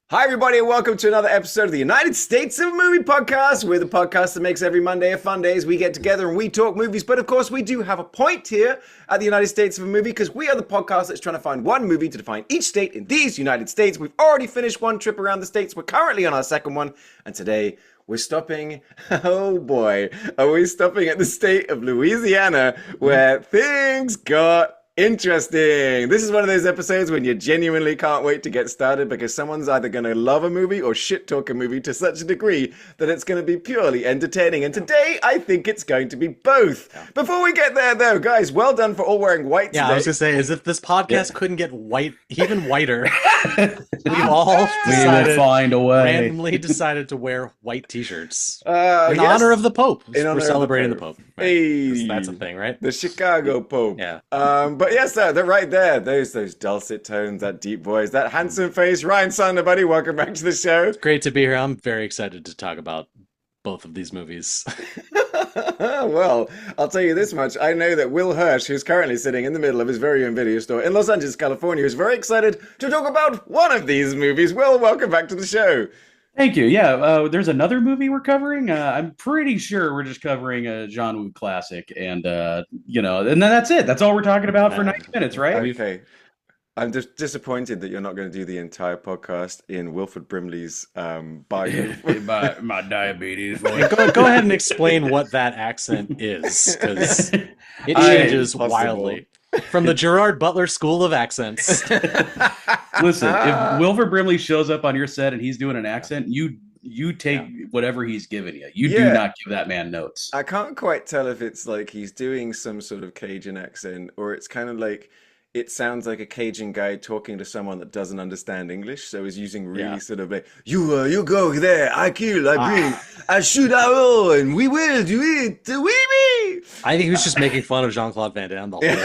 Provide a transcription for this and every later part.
Hi, everybody, and welcome to another episode of the United States of Movie Podcast. We're the podcast that makes every Monday a fun day as we get together and we talk movies. But of course, we do have a point here at the United States of a Movie because we are the podcast that's trying to find one movie to define each state in these United States. We've already finished one trip around the states. We're currently on our second one. And today, we're stopping, oh boy, are we stopping at the state of Louisiana where things got interesting. This is one of those episodes when you genuinely can't wait to get started because someone's either going to love a movie or shit talk a movie to such a degree that it's going to be purely entertaining. And today, I think it's going to be both. Yeah. Before we get there, though, guys, well done for all wearing white today. I was going to say, as if this podcast couldn't get white, even whiter. We've all randomly decided to wear white t-shirts in honor of the Pope. We're celebrating the Pope. Right? Hey, that's a thing, right? The Chicago Pope. Yeah. But yes, sir, they're right there. Those dulcet tones, that deep voice, that handsome face. Ryan Sander, buddy, welcome back to the show. It's great to be here. I'm very excited to talk about both of these movies. Well, I'll tell you this much. I know that Will Hirsch, who's currently sitting in the middle of his very own video store in Los Angeles, California, is very excited to talk about one of ththese movies. Will, welcome back to the show. Thank you. Yeah, there's another movie we're covering. I'm pretty sure we're just covering a John Woo classic, and and then that's it. That's all we're talking about for 90 minutes, right? Okay. I'm just disappointed that you're not going to do the entire podcast in Wilford Brimley's Bayou. my diabetes. Go ahead and explain what that accent is, because it changes wildly. From the Gerard Butler School of Accents. Listen, if Wilford Brimley shows up on your set and he's doing an accent, you take whatever he's giving you. You do not give that man notes. I can't quite tell if it's like he's doing some sort of Cajun accent or it's kind of like it sounds like a Cajun guy talking to someone that doesn't understand English, so he's using really sort of like, you go there, I kill, I bring, I shoot, I roll, and we will do it, we. I think he was just making fun of Jean-Claude Van Damme the whole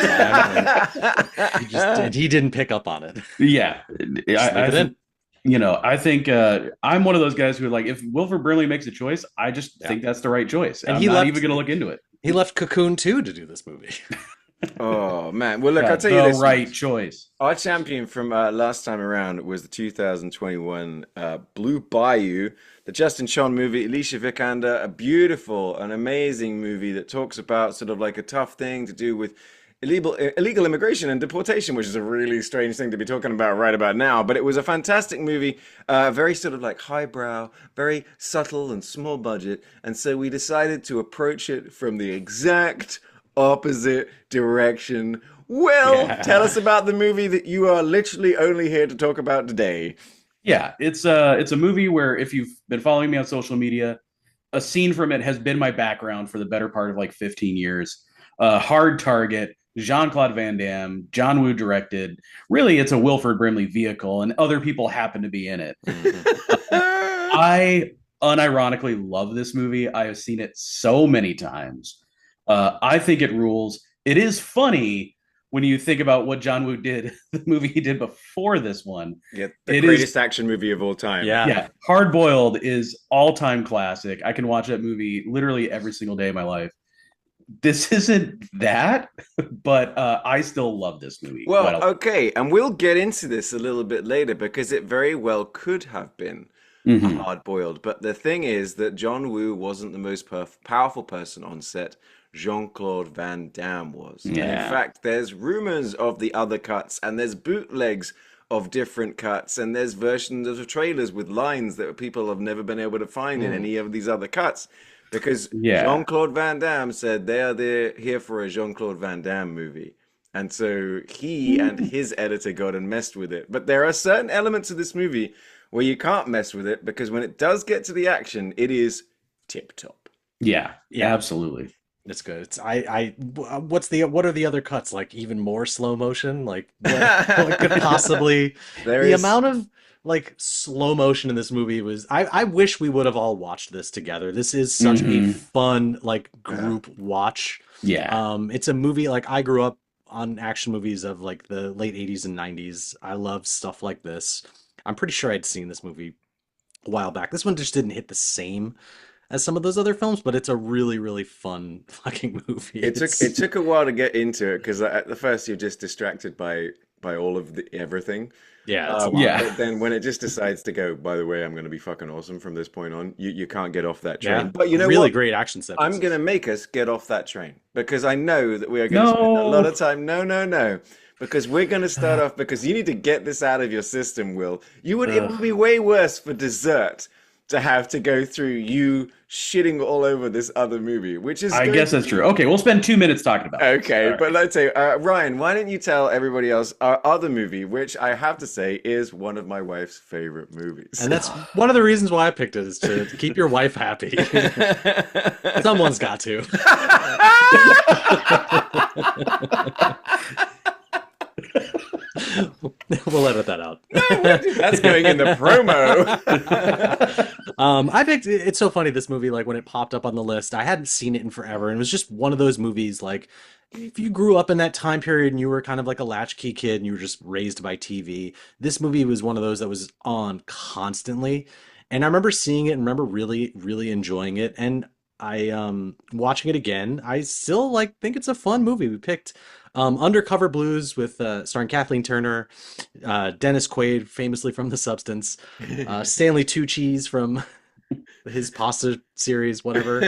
time. He didn't pick up on it. Yeah. I think I'm one of those guys who like, if Wilford Brimley makes a choice, I just think that's the right choice. And I'm not even going to look into it. He left Cocoon 2 to do this movie. Oh man! Well, look, I'll tell you this: right choice. Our champion from last time around was the 2021 Blue Bayou, the Justin Chon movie. Alicia Vikander, a beautiful, an amazing movie that talks about sort of like a tough thing to do with illegal immigration and deportation, which is a really strange thing to be talking about right about now. But it was a fantastic movie, very sort of like highbrow, very subtle and small budget, and so we decided to approach it from the exact opposite direction. Will, tell us about the movie that you are literally only here to talk about today. Yeah, it's a movie where, if you've been following me on social media, a scene from it has been my background for the better part of like 15 years. Hard Target, Jean-Claude Van Damme, John Woo directed. Really, it's a Wilford Brimley vehicle, and other people happen to be in it. I unironically love this movie. I have seen it so many times. I think it rules. It is funny when you think about what John Woo did, the movie he did before this one. Yeah, the greatest action movie of all time. Yeah. Hard Boiled is all-time classic. I can watch that movie literally every single day of my life. This isn't that, but I still love this movie. Well, okay, and we'll get into this a little bit later because it very well could have been Hard Boiled. But the thing is that John Woo wasn't the most powerful person on set. Jean-Claude Van Damme was. Yeah. And in fact, there's rumors of the other cuts, and there's bootlegs of different cuts, and there's versions of the trailers with lines that people have never been able to find in any of these other cuts. Because Jean-Claude Van Damme said they're here for a Jean-Claude Van Damme movie. And so he and his editor got and messed with it. But there are certain elements of this movie where you can't mess with it, because when it does get to the action, it is tip-top. Yeah, absolutely. It's good. What are the other cuts? Like even more slow motion? Like what could possibly amount of like slow motion in this movie was I wish we would have all watched this together. This is such a fun like group watch. Yeah. It's a movie like I grew up on action movies of like the late 80s and 90s. I love stuff like this. I'm pretty sure I'd seen this movie a while back. This one just didn't hit the same as some of those other films, but it's a really, really fun fucking movie. It took a while to get into it because at the first you're just distracted by all of the everything. Yeah, it's a lot. Yeah. But then when it just decides to go, by the way, I'm going to be fucking awesome from this point on, you can't get off that train. Yeah. But you know really what? great action set I'm pieces. going to make us get off that train because I know that we are going to spend a lot of time. No. Because we're going to start off because you need to get this out of your system, Will. It would be way worse for dessert to have to go through you shitting all over this other movie, which is... I guess that's true. Okay, we'll spend 2 minutes talking about it. Okay, All but right. let's say, Ryan, why don't you tell everybody else our other movie, which I have to say is one of my wife's favorite movies. And that's one of the reasons why I picked it, is to keep your wife happy. Someone's got to. We'll edit that out. That's going in the promo. I picked, it's so funny, this movie, like when it popped up on the list, I hadn't seen it in forever, and it was just one of those movies, like if you grew up in that time period and you were kind of like a latchkey kid and you were just raised by TV, this movie was one of those that was on constantly. And I remember seeing it and remember really, really enjoying it. And I watching it again, I still like think it's a fun movie. We picked Undercover Blues with starring Kathleen Turner, Dennis Quaid, famously from The Substance, Stanley Tucci from his pasta series, whatever.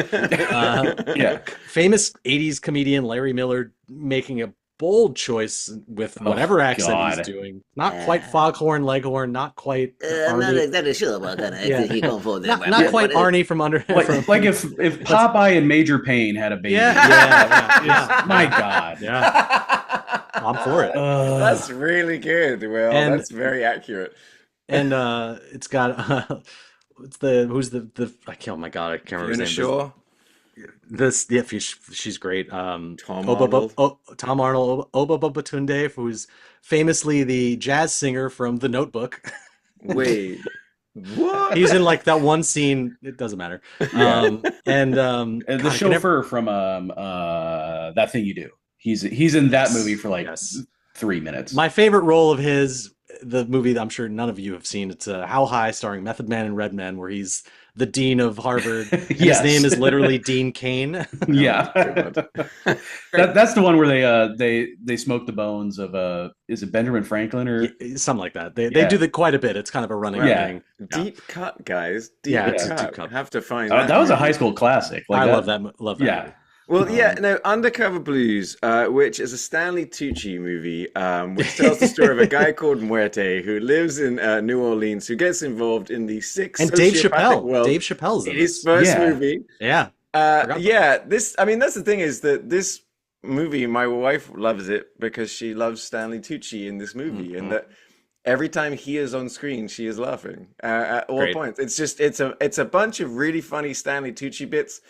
Yeah. Famous 80s comedian Larry Miller making a bold choice with whatever accent he's doing. Not quite Foghorn Leghorn, not quite I'm not Arnie. exactly sure what kind of accent he going for there. Not quite Arnie from Under. Like if Popeye and Major Payne had a baby. Yeah. My God. Yeah. I'm for it. That's really good. Well, And- that's very accurate. And it's got it's the who's the I can't, oh my God, I can't remember Fiona his name. Shaw, This yeah, she's great. Tom Arnold, Arnold. Oba Babatunde, who's famously the jazz singer from The Notebook. Wait, what? He's in like that one scene. It doesn't matter. And And God, the I can never- chauffeur from That Thing You Do. He's in that movie for like Yes. 3 minutes. My favorite role of his, the movie that I'm sure none of you have seen, it's How High, starring Method Man and Redman, where he's the dean of Harvard. And Yes. His name is literally Dean Kane. Yeah. That's the one where they smoke the bones of is it Benjamin Franklin or Something like that. They Yeah. do kind of bit. It's kind of a running Yeah. thing. Deep cut, guys. Deep Yeah, cut. it's a deep cut. Have to find that was a high school classic. Like I that- love that. Love that. Yeah. movie. Well, yeah, no, Undercover Blues, which is a Stanley Tucci movie, which tells the story of a guy called Muerte who lives in New Orleans, who gets involved in the sick And Dave sociopathic Chappelle. world. Dave Chappelle's in His this. first Yeah. movie. Yeah. Forgot about That's the thing is that this movie, my wife loves it because she loves Stanley Tucci in this movie, and that every time he is on screen, she is laughing at all Great. points. It's just it's a bunch of really funny Stanley Tucci bits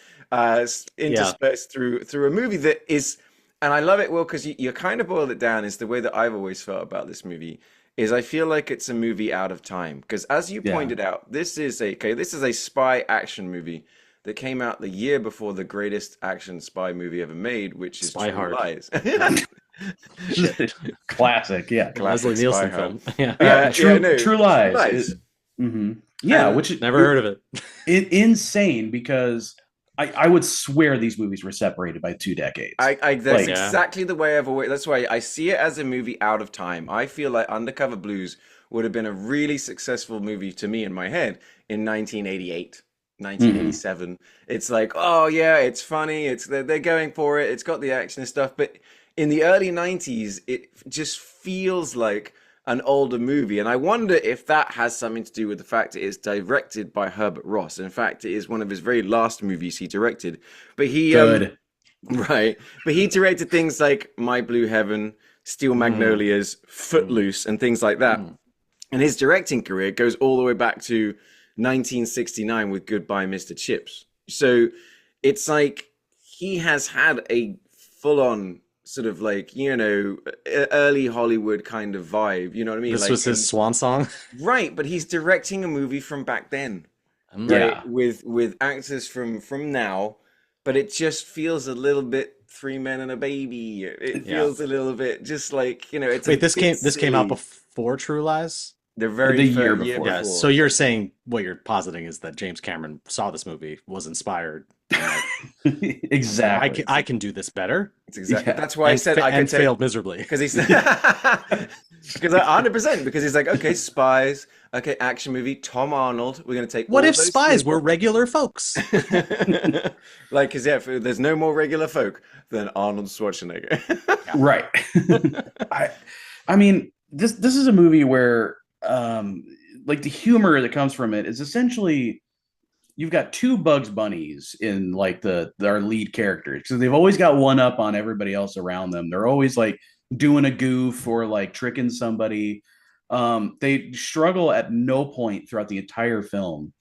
interspersed through a movie that is, and I love it, Will, because you kind of boiled it down. Is the way that I've always felt about this movie. Is I feel like it's a movie out of time because, as you pointed out, this is a spy action movie that came out the year before the greatest action spy movie ever made, which is Spy True Hard. Lies. Classic. Yeah. Classic Leslie Nielsen Spy film. Hard. Yeah. Yeah. True, no, True Lies. True Lies. Yeah, which Never heard of it. Insane because I would swear these movies were separated by 2 decades. That's Like- exactly the way I've always. That's why I see it as a movie out of time. I feel like Undercover Blues would have been a really successful movie to me in my head in 1988, 1987. It's like, oh yeah, it's funny. They're going for it. It's got the action and stuff. But in the early 90s, it just feels like an older movie. And I wonder if that has something to do with the fact that it's directed by Herbert Ross. In fact, it is one of his very last movies he directed. But he Good. right. But he directed things like My Blue Heaven, Steel Magnolias, Footloose, and things like that. And his directing career goes all the way back to 1969 with Goodbye, Mr. Chips. So it's like he has had a full-on sort of like, early Hollywood kind of vibe. You know what I mean? This like, was his swan song. right, but he's directing a movie from back then. Yeah. Right, with actors from now, but it just feels a little bit Three Men and a Baby. It feels a little bit just like, it's Wait, this came out before True Lies? The year before. Yeah, so you're saying what you're positing is that James Cameron saw this movie, was inspired. Exactly. I can do this better. It's exactly. Yeah. That's why I said I could failed miserably. Because he's 100%. Because he's like, okay, spies. Okay, action movie. Tom Arnold. We're gonna take. What if spies were regular folks? Like, because there's no more regular folk than Arnold Schwarzenegger. Right. I mean, this is a movie where like the humor that comes from it is essentially you've got two Bugs Bunnies in like our lead characters, because they've always got one up on everybody else around them. They're always like doing a goof or like tricking somebody. They struggle at no point throughout the entire film,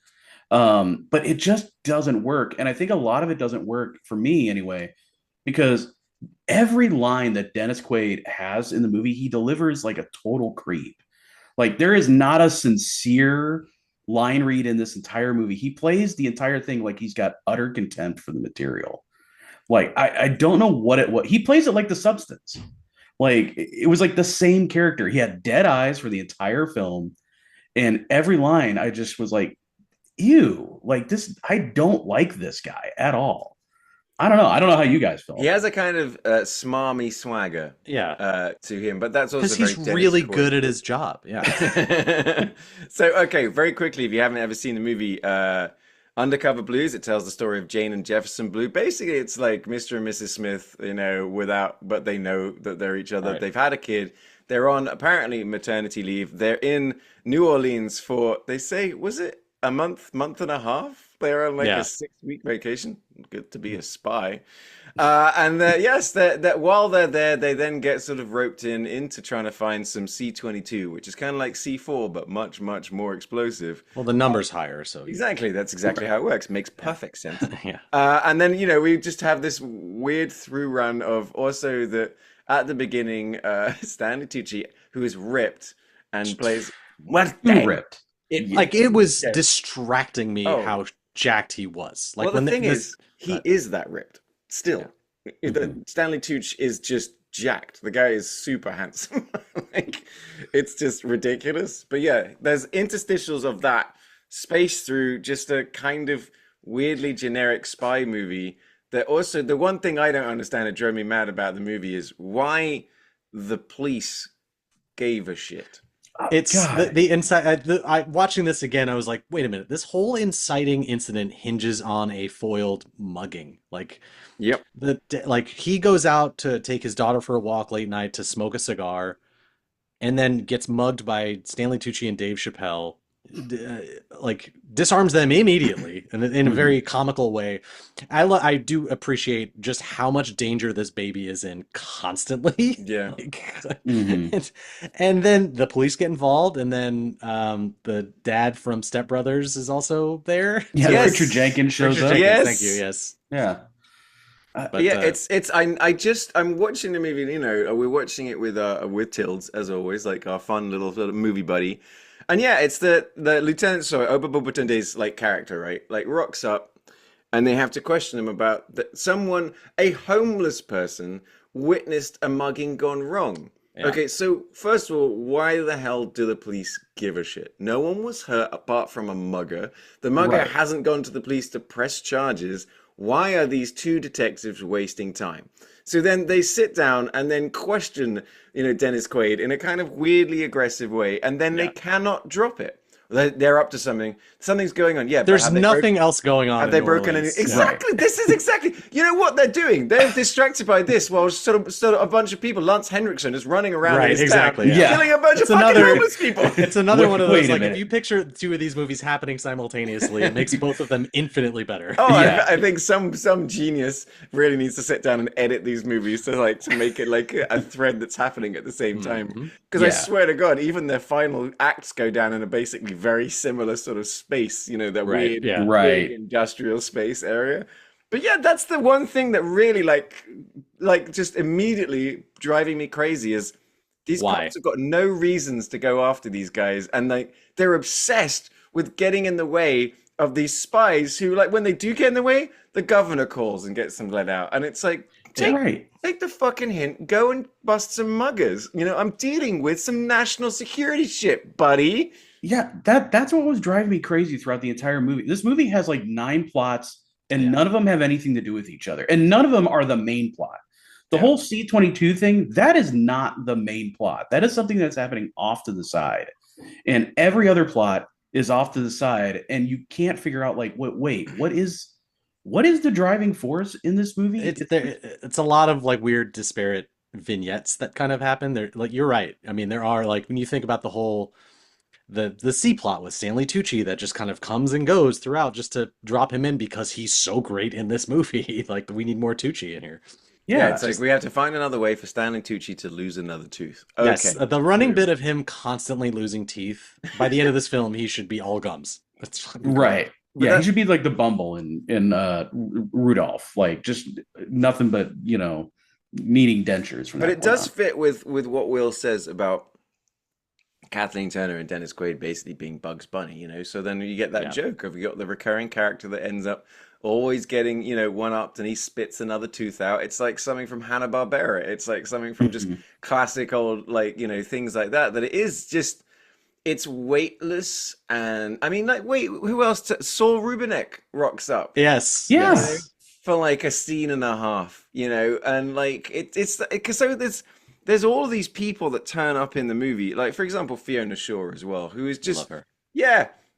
but it just doesn't work. And I think a lot of it doesn't work for me anyway, because every line that Dennis Quaid has in the movie, he delivers like a total creep. Like, there is not a sincere line read in this entire movie. He plays the entire thing like he's got utter contempt for the material. Like, I don't know what he plays it like The Substance. Like, it was like the same character. He had dead eyes for the entire film, and every line I just was like, ew, like this, I don't like this guy at all. I don't know how you guys feel. He has a kind of smarmy swagger, to him, but that's also because he's really good at his job. Yeah. So, okay, very quickly, if you haven't ever seen the movie Undercover Blues, it tells the story of Jane and Jefferson Blue. Basically, it's like Mr. and Mrs. Smith, but they know that they're each other. Right. They've had a kid. They're on apparently maternity leave. They're in New Orleans for, they say, was it a month and a half? They're on like a 6-week vacation. Good to be a spy. That while they're there, they then get sort of roped into trying to find some C-22, which is kind of like C4, but much, much more explosive. Well, the number's higher, so exactly. That's exactly how it works. Makes perfect sense. Yeah. And then, we just have this weird through run of also that at the beginning, Stanley Tucci, who is ripped and plays ripped. It was distracting me how jacked he was. Like, well, the thing is, he is that ripped still. Yeah. Stanley Tucci is just jacked. The guy is super handsome. Like, it's just ridiculous. But yeah, there's interstitials of that spaced through just a kind of weirdly generic spy movie. That also, the one thing I don't understand that drove me mad about the movie is why the police gave a shit. It's the inside. Watching this again, I was like, wait a minute. This whole inciting incident hinges on a foiled mugging. Like, yep. He goes out to take his daughter for a walk late night to smoke a cigar, and then gets mugged by Stanley Tucci and Dave Chappelle. Disarms them immediately in a very comical way. I do appreciate just how much danger this baby is in constantly. Yeah. And then the police get involved, and then the dad from Step Brothers is also there. Yeah, yes. Richard Jenkins shows up. Yes. Thank you. Yes. Yeah. I'm watching the movie. We're watching it with Tilds, as always, like our fun little sort of movie buddy. And yeah, it's the Lieutenant, Oba Bobatunde's like character, right? Like, rocks up, and they have to question him about a homeless person witnessed a mugging gone wrong. Yeah. Okay, so first of all, why the hell do the police give a shit? No one was hurt apart from a mugger. The mugger hasn't gone to the police to press charges. Why are these two detectives wasting time? So then they sit down and then question, Dennis Quaid in a kind of weirdly aggressive way, and then they cannot drop it. They're up to something. Something's going on. Yeah, there's nothing else going on. Have they broken any? Exactly. Yeah. This is exactly. You know what they're doing? They're distracted by this. While sort of a bunch of people. Lance Henriksen is running around in his town, killing a bunch of fucking homeless people. It's another one of those. Like, if you picture two of these movies happening simultaneously, it makes both of them infinitely better. Oh, yeah. I think some genius really needs to sit down and edit these movies to make it like a thread that's happening at the same time. Because I swear to God, even their final acts go down in a basically very similar sort of space, that weird industrial space area. But yeah, that's the one thing that really like just immediately driving me crazy is these cops have got no reasons to go after these guys, and they're obsessed with getting in the way of these spies who, like, when they do get in the way, the governor calls and gets them let out, and it's like, take the fucking hint, go and bust some muggers. You know, I'm dealing with some national security shit, buddy. Yeah, that's what was driving me crazy throughout the entire movie. This movie has like 9 plots, and none of them have anything to do with each other, and none of them are the main plot. The whole C-22 thing, that is not the main plot. That is something that's happening off to the side. And every other plot is off to the side, and you can't figure out, like, what is the driving force in this movie? It's a lot of like weird disparate vignettes that kind of happen. There, like, you're right. I mean, there are, like, when you think about the whole the C plot with Stanley Tucci that just kind of comes and goes throughout just to drop him in because he's so great in this movie. Like, we need more Tucci in here. Yeah, it's like we have to find another way for Stanley Tucci to lose another tooth. Okay. Yes, the running bit of him constantly losing teeth. By the end of this film, he should be all gums. That's right. Yeah, he should be like the Bumble in Rudolph, like just nothing but, you know, needing dentures from. But it does fit with what Will says about Kathleen Turner and Dennis Quaid basically being Bugs Bunny, you know. So then you get that joke of, you got the recurring character that ends up always getting, you know, one-upped, and he spits another tooth out. It's like something from Hanna-Barbera. It's like something from just classic old, like, you know, things like that. That it is just, it's weightless. And I mean, like, wait, who else? Saul Rubinek rocks up. Yes. You know, for like a scene and a half, you know, and like it's because so there's all of these people that turn up in the movie. Like, for example, Fiona Shaw as well, who is just,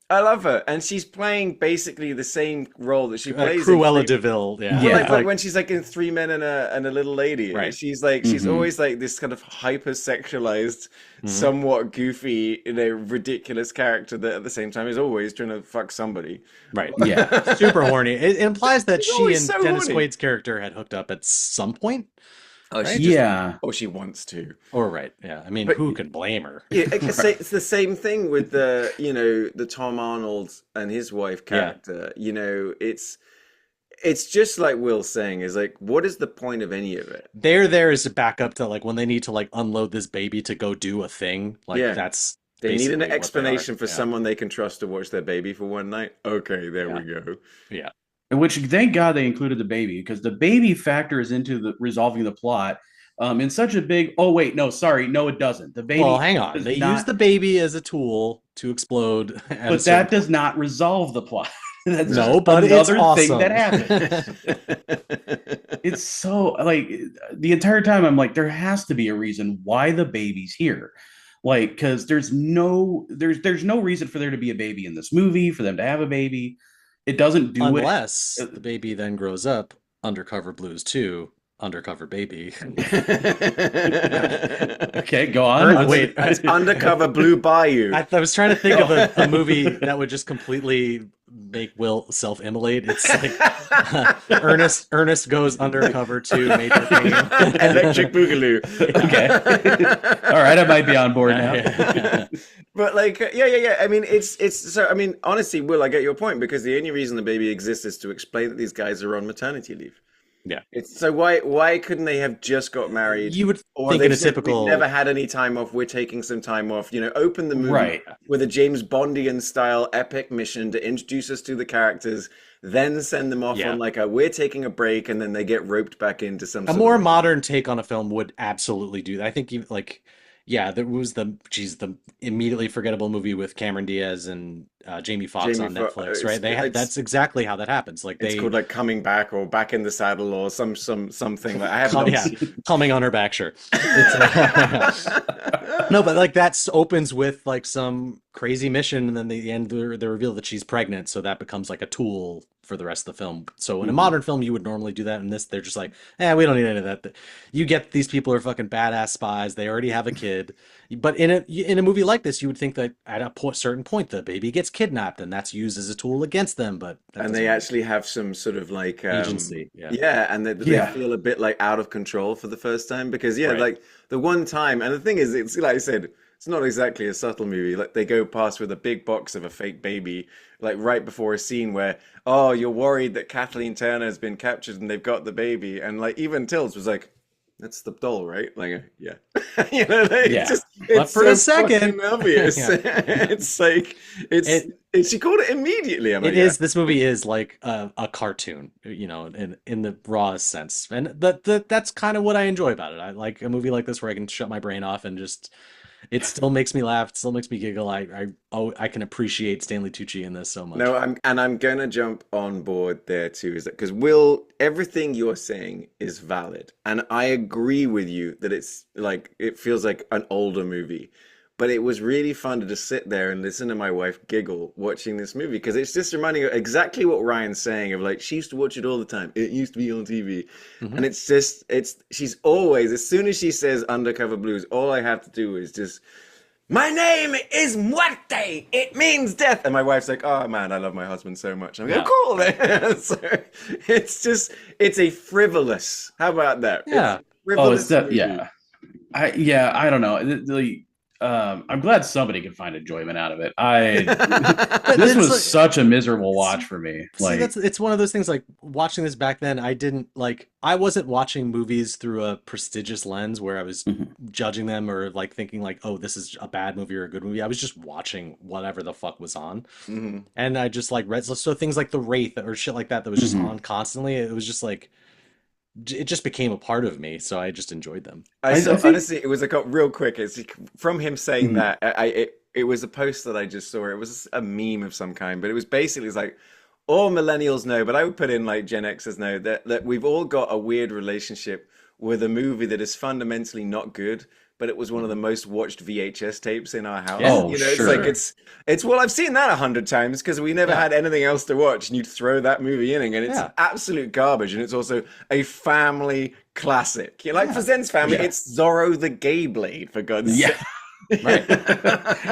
I love her, and she's playing basically the same role that she plays. Cruella de Vil, like when she's like in Three Men and a Little Lady. Right. She's like she's always like this kind of hyper-sexualized, somewhat goofy, you know, ridiculous character that at the same time is always trying to fuck somebody. Right. Yeah. Super horny. It implies that she and so Dennis horny. Quaid's character had hooked up at some point. Oh, right? She wants to. Or right. Yeah. I mean, who could blame her? Yeah, it's the same thing with the, you know, the Tom Arnold and his wife character. You know, it's just like Will's saying, is like, what is the point of any of it? They're there as a backup to, like, when they need to, like, unload this baby to go do a thing. Like, that's they need an explanation for someone they can trust to watch their baby for one night. Okay, there we go. Yeah. Which, thank God they included the baby, because the baby factors into the resolving the plot in such a big. Oh wait, no, sorry, no, it doesn't. The baby. Well, hang on. They use the baby as a tool to explode, but that does not resolve the plot. That's but another it's awesome. thing that happens. It's so, like, the entire time I'm like, there has to be a reason why the baby's here. Like, because there's no reason for there to be a baby in this movie, for them to have a baby. It doesn't do unless the baby then grows up. Undercover Blues 2, Undercover Baby. Okay, go on. Wait, it's Undercover Blue Bayou. I was trying to think of a movie that would just completely make Will self-immolate. It's like Ernest goes undercover to Major Payne. Electric Boogaloo. Okay. All right, I might be on board now. But like, yeah. I mean, it's so. I mean, honestly, Will, I get your point, because the only reason the baby exists is to explain that these guys are on maternity leave. Yeah. It's so why couldn't they have just got married? You would think in a typical. We've never had any time off. We're taking some time off. You know, open the movie with a James Bondian style epic mission to introduce us to the characters, then send them off on like we're taking a break, and then they get roped back into some. A more modern take on a film would absolutely do that. I think even like. Yeah, there was the immediately forgettable movie with Cameron Diaz and Jamie Foxx on Netflix, right? That's exactly how that happens. Like it's called like Coming Back or Back in the Saddle or something that I haven't. Coming on her back, sure. No, but like that opens with like some crazy mission, and then the end they reveal that she's pregnant, so that becomes like a tool for the rest of the film. So in a modern film, you would normally do that. In this, they're just like, we don't need any of that. You get these people are fucking badass spies. They already have a kid. But in a movie like this, you would think that at a certain point, the baby gets kidnapped, and that's used as a tool against them. But they actually have some sort of like agency. And they feel a bit like out of control for the first time, because like the one time, and the thing is, it's like I said. It's not exactly a subtle movie. Like they go past with a big box of a fake baby, like right before a scene where, you're worried that Kathleen Turner has been captured and they've got the baby, and like even Tills was like, that's the doll, right? Like, yeah. You know, like, Yeah. it's for so a second. fucking obvious. Yeah. It's like, she called it immediately. I'm like, It is. This movie is like a cartoon, you know, in the rawest sense, and that's kind of what I enjoy about it. I like a movie like this where I can shut my brain off and just it still makes me laugh, it still makes me giggle. I can appreciate Stanley Tucci in this so much. No, I'm gonna jump on board there too, is that because everything you're saying is valid, and I agree with you that it's like it feels like an older movie, but it was really fun to just sit there and listen to my wife giggle watching this movie because it's just reminding her exactly what Ryan's saying of like she used to watch it all the time. It used to be on TV, and it's just she's always, as soon as she says Undercover Blues, all I have to do is just, my name is Muerte. It means death. And my wife's like, oh man, I love my husband so much. I'm like, oh, cool. So it's a frivolous. How about that? Yeah. Frivolous movie. Yeah. I don't know. I'm glad somebody could find enjoyment out of it. This was such a miserable watch for me. Like, it's one of those things. Like watching this back then, I wasn't watching movies through a prestigious lens where I was judging them or like thinking like, oh, this is a bad movie or a good movie. I was just watching whatever the fuck was on, and I just like read so things like The Wraith or shit like that was just on constantly. It was just like, it just became a part of me, so I just enjoyed them. Honestly, it was real quick. It's from him saying that. It was a post that I just saw. It was a meme of some kind, but it was basically, it's like, all millennials know, but I would put in like Gen Xers know that we've all got a weird relationship with a movie that is fundamentally not good, but it was one of the most watched VHS tapes in our house. Oh, you know, sure. it's like well, I've seen that 100 times because we never had anything else to watch, and you'd throw that movie in, and it's absolute garbage, and it's also a family classic. You know, like for Zen's family, it's Zorro the Gay Blade, for God's sake. Right.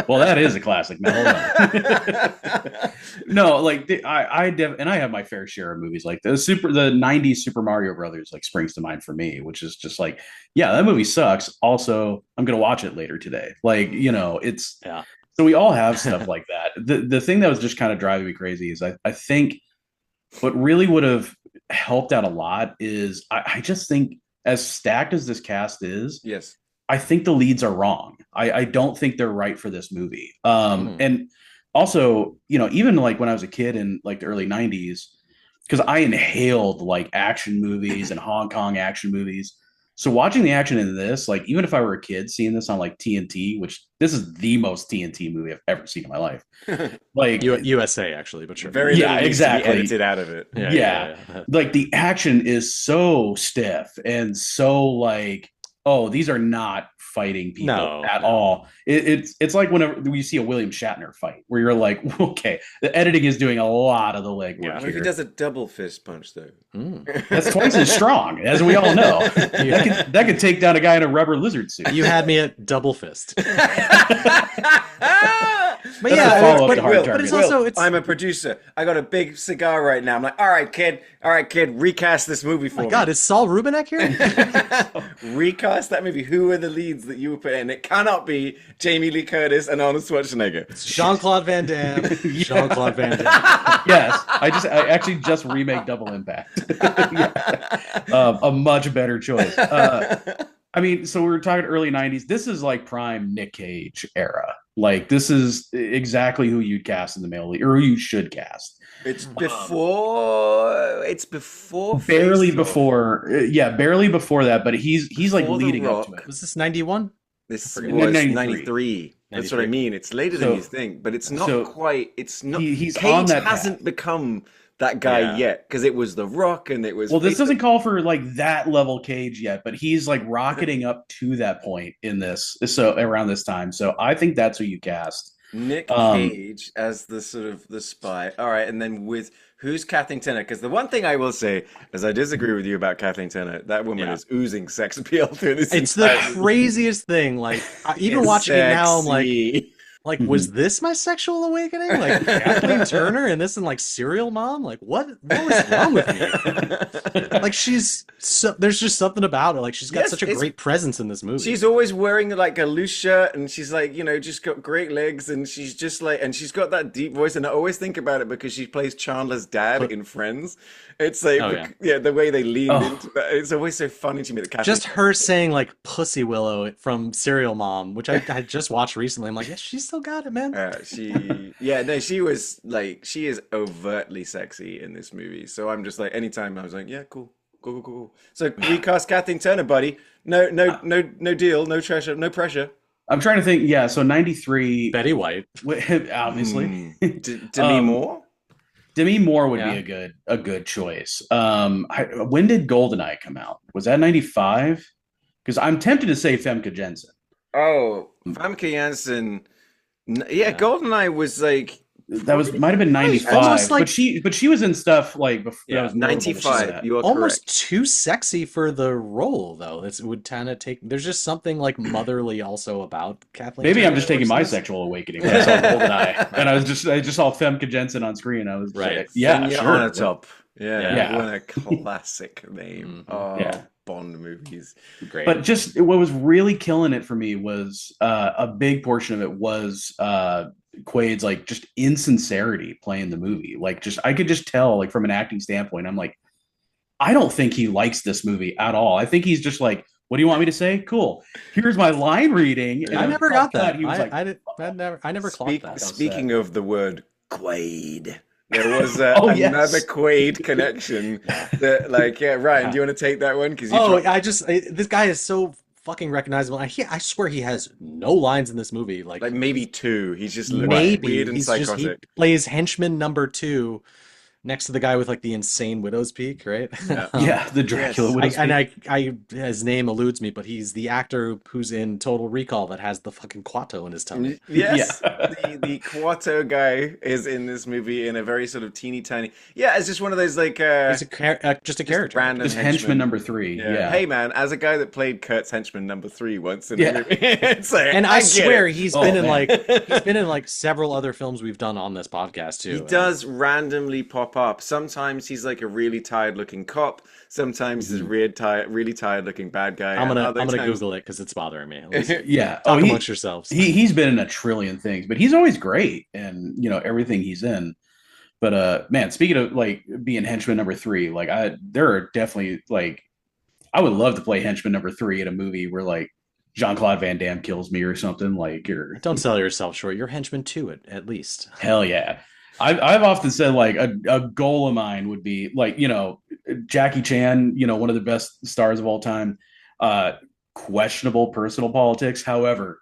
Well, that is a classic. Now, hold on. No, like I have my fair share of movies like the 90s Super Mario Brothers like springs to mind for me, which is just like, yeah, that movie sucks. Also, I'm gonna watch it later today. Like, you know, so we all have stuff like that. The thing that was just kind of driving me crazy is I think what really would have helped out a lot is I just think, as stacked as this cast is, Yes, I think the leads are wrong. I don't think they're right for this movie. And also, you know, even like when I was a kid in like the early 90s, because I inhaled like action movies and Hong Kong action movies. So watching the action in this, like even if I were a kid seeing this on like TNT, which this is the most TNT movie I've ever seen in my life. Like USA actually, but sure. Very little needs to be edited out of it. Yeah. Like the action is so stiff and so like, oh, these are not fighting people at all. It's like whenever we see a William Shatner fight, where you're like, okay, the editing is doing a lot of the legwork. What if he does a double fist punch though? That's twice as strong, as we all know. That could take down a guy in a rubber lizard suit. You had me at double fist. But it's also I'm a producer. I got a big cigar right now. I'm like, all right, kid, recast this movie for me. Oh my God, is Saul Rubinek here? Recast that movie. Who are the leads that you would put in? It cannot be Jamie Lee Curtis and Arnold Schwarzenegger. It's Jean-Claude Van Damme. Jean-Claude Van Damme. Yes, I actually just remake Double Impact. A much better choice. I mean, so we were talking early 90s. This is like prime Nick Cage era. Like, this is exactly who you'd cast in the male lead, or who you should cast. It's before. Barely before. Barely before that. But he's like leading up to it. Was this 91? This was 93. That's what I mean. It's later than you think, but it's not quite. It's not. He's Cage on that hasn't path. Become that guy yet, because it was The Rock and it was. Well, this doesn't call for like that level Cage yet, but he's like rocketing up to that point in this. So around this time, so I think that's who you cast. Nick Cage as the sort of the spy. All right, and then with who's Kathleen Turner? Because the one thing I will say is I disagree with you about Kathleen Turner. That woman is oozing sex appeal through this. It's the craziest thing. Like even watching it now, I'm like, Like, was this my sexual awakening? Like Kathleen Turner and this and like Serial Mom? Like what was wrong with me? Like there's just something about her. Like she's got such a great presence in this movie. She's always wearing like a loose shirt and she's like, just got great legs and she's just like, and she's got that deep voice. And I always think about it because she plays Chandler's dad in Friends. It's like, the way they leaned into that. It's always so funny to me that just her saying like Pussy Willow from Serial Mom, which I just watched recently. I'm like, yeah, she's still got it, man. She was like, she is overtly sexy in this movie. So I'm just like, anytime I was like, yeah, cool. So recast Kathleen Turner, buddy. No deal, no pressure. I'm trying to think. Yeah, so 93. Betty White, obviously. Demi Moore. Demi Moore would be a good choice. When did Goldeneye come out? Was that 95? Because I'm tempted to say Femke Jensen. Oh, Famke Janssen. Yeah, Goldeneye was like might have been 95. Almost like, but she was in stuff like before. Yeah, 95. You are almost correct. Too sexy for the role, though. It would kind of take. There's just something like motherly also about Kathleen. Maybe I'm just taking my sexual awakening when I saw Goldeneye, and I just saw Femke Jensen on screen. I was right. Yeah, sure. On the top. Yeah. What a classic name. Bond movies. Great. But just what was really killing it for me was a big portion of it was Quaid's like just insincerity playing the movie. Like just I could just tell like from an acting standpoint, I'm like, I don't think he likes this movie at all. I think he's just like, what do you want me to say? Cool. Here's my line reading. And I never got that. He was I never clocked that. Speaking of the word Quaid, there was another Quaid connection. That, Ryan, do you want to take that one? This guy is so fucking recognizable. I swear he has no lines in this movie. Like maybe two. He's just weird and psychotic. He plays henchman number 2 next to the guy with like the insane widow's peak, right? Yeah, the Dracula widow's peak. And his name eludes me, but he's the actor who's in Total Recall that has the fucking Quato in his tummy. Yes, the Quato guy is in this movie in a very sort of teeny tiny. Yeah, it's just one of those like. He's just a character. Random just henchman number 3. Yeah. Hey man, as a guy that played Kurt's henchman number 3 once in a movie, it's like, and I swear he's been in like several other films we've done on this podcast too. He does randomly pop up. Sometimes he's like a really tired looking cop. Sometimes he's a really tired looking bad guy. I'm gonna Google it because it's bothering me. Yeah, talk amongst yourselves. He's been in a trillion things, but he's always great, and everything he's in. But man, speaking of like being henchman number 3, like there are definitely like I would love to play henchman number 3 in a movie where like Jean-Claude Van Damme kills me or something. Like don't sell yourself short. You're henchman 2 at least. Hell yeah. I've often said like a goal of mine would be like, Jackie Chan, one of the best stars of all time, questionable personal politics. However,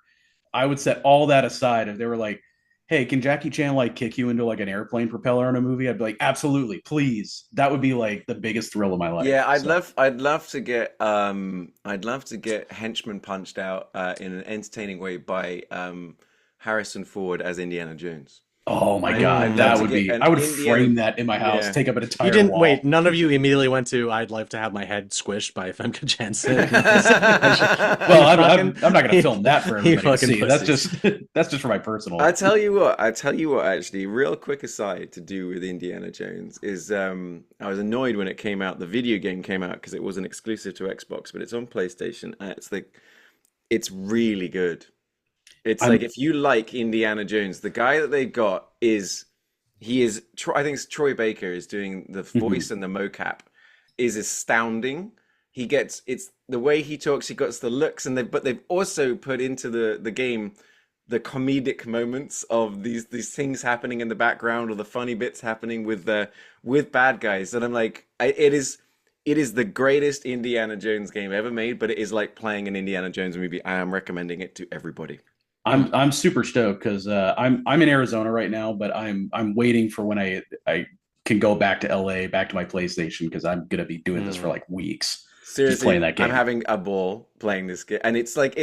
I would set all that aside if they were like, hey, can Jackie Chan like kick you into like an airplane propeller in a movie? I'd be like, absolutely, please. That would be like the biggest thrill of my life. Yeah, I'd love to get Henchman punched out in an entertaining way by Harrison Ford as Indiana Jones. Oh my God, that would be. I would frame that in my house. Take up an entire. You didn't wall. wait. None of you immediately went to. I'd like to have my head squished by Femke Jensen. Well, I'm not going to film that for everybody to see. That's just for my personal. I tell you what. Actually, real quick aside to do with Indiana Jones is I was annoyed when it came out. The video game came out because it wasn't exclusive to Xbox, but it's on PlayStation. It's really good. It's like if you like Indiana Jones, the guy that they got I think it's Troy Baker is doing the voice and the mocap is astounding. It's the way he talks, he got the looks, but they've also put into the game the comedic moments of these things happening in the background or the funny bits happening with bad guys. And I'm like, it is the greatest Indiana Jones game ever made, but it is like playing an Indiana Jones movie. I am recommending it to everybody. I'm super stoked because I'm in Arizona right now, but I'm waiting for when I can go back to LA, back to my PlayStation, because I'm gonna be doing this for like weeks. Seriously, just playing that game. I'm having a ball playing this game, and it's like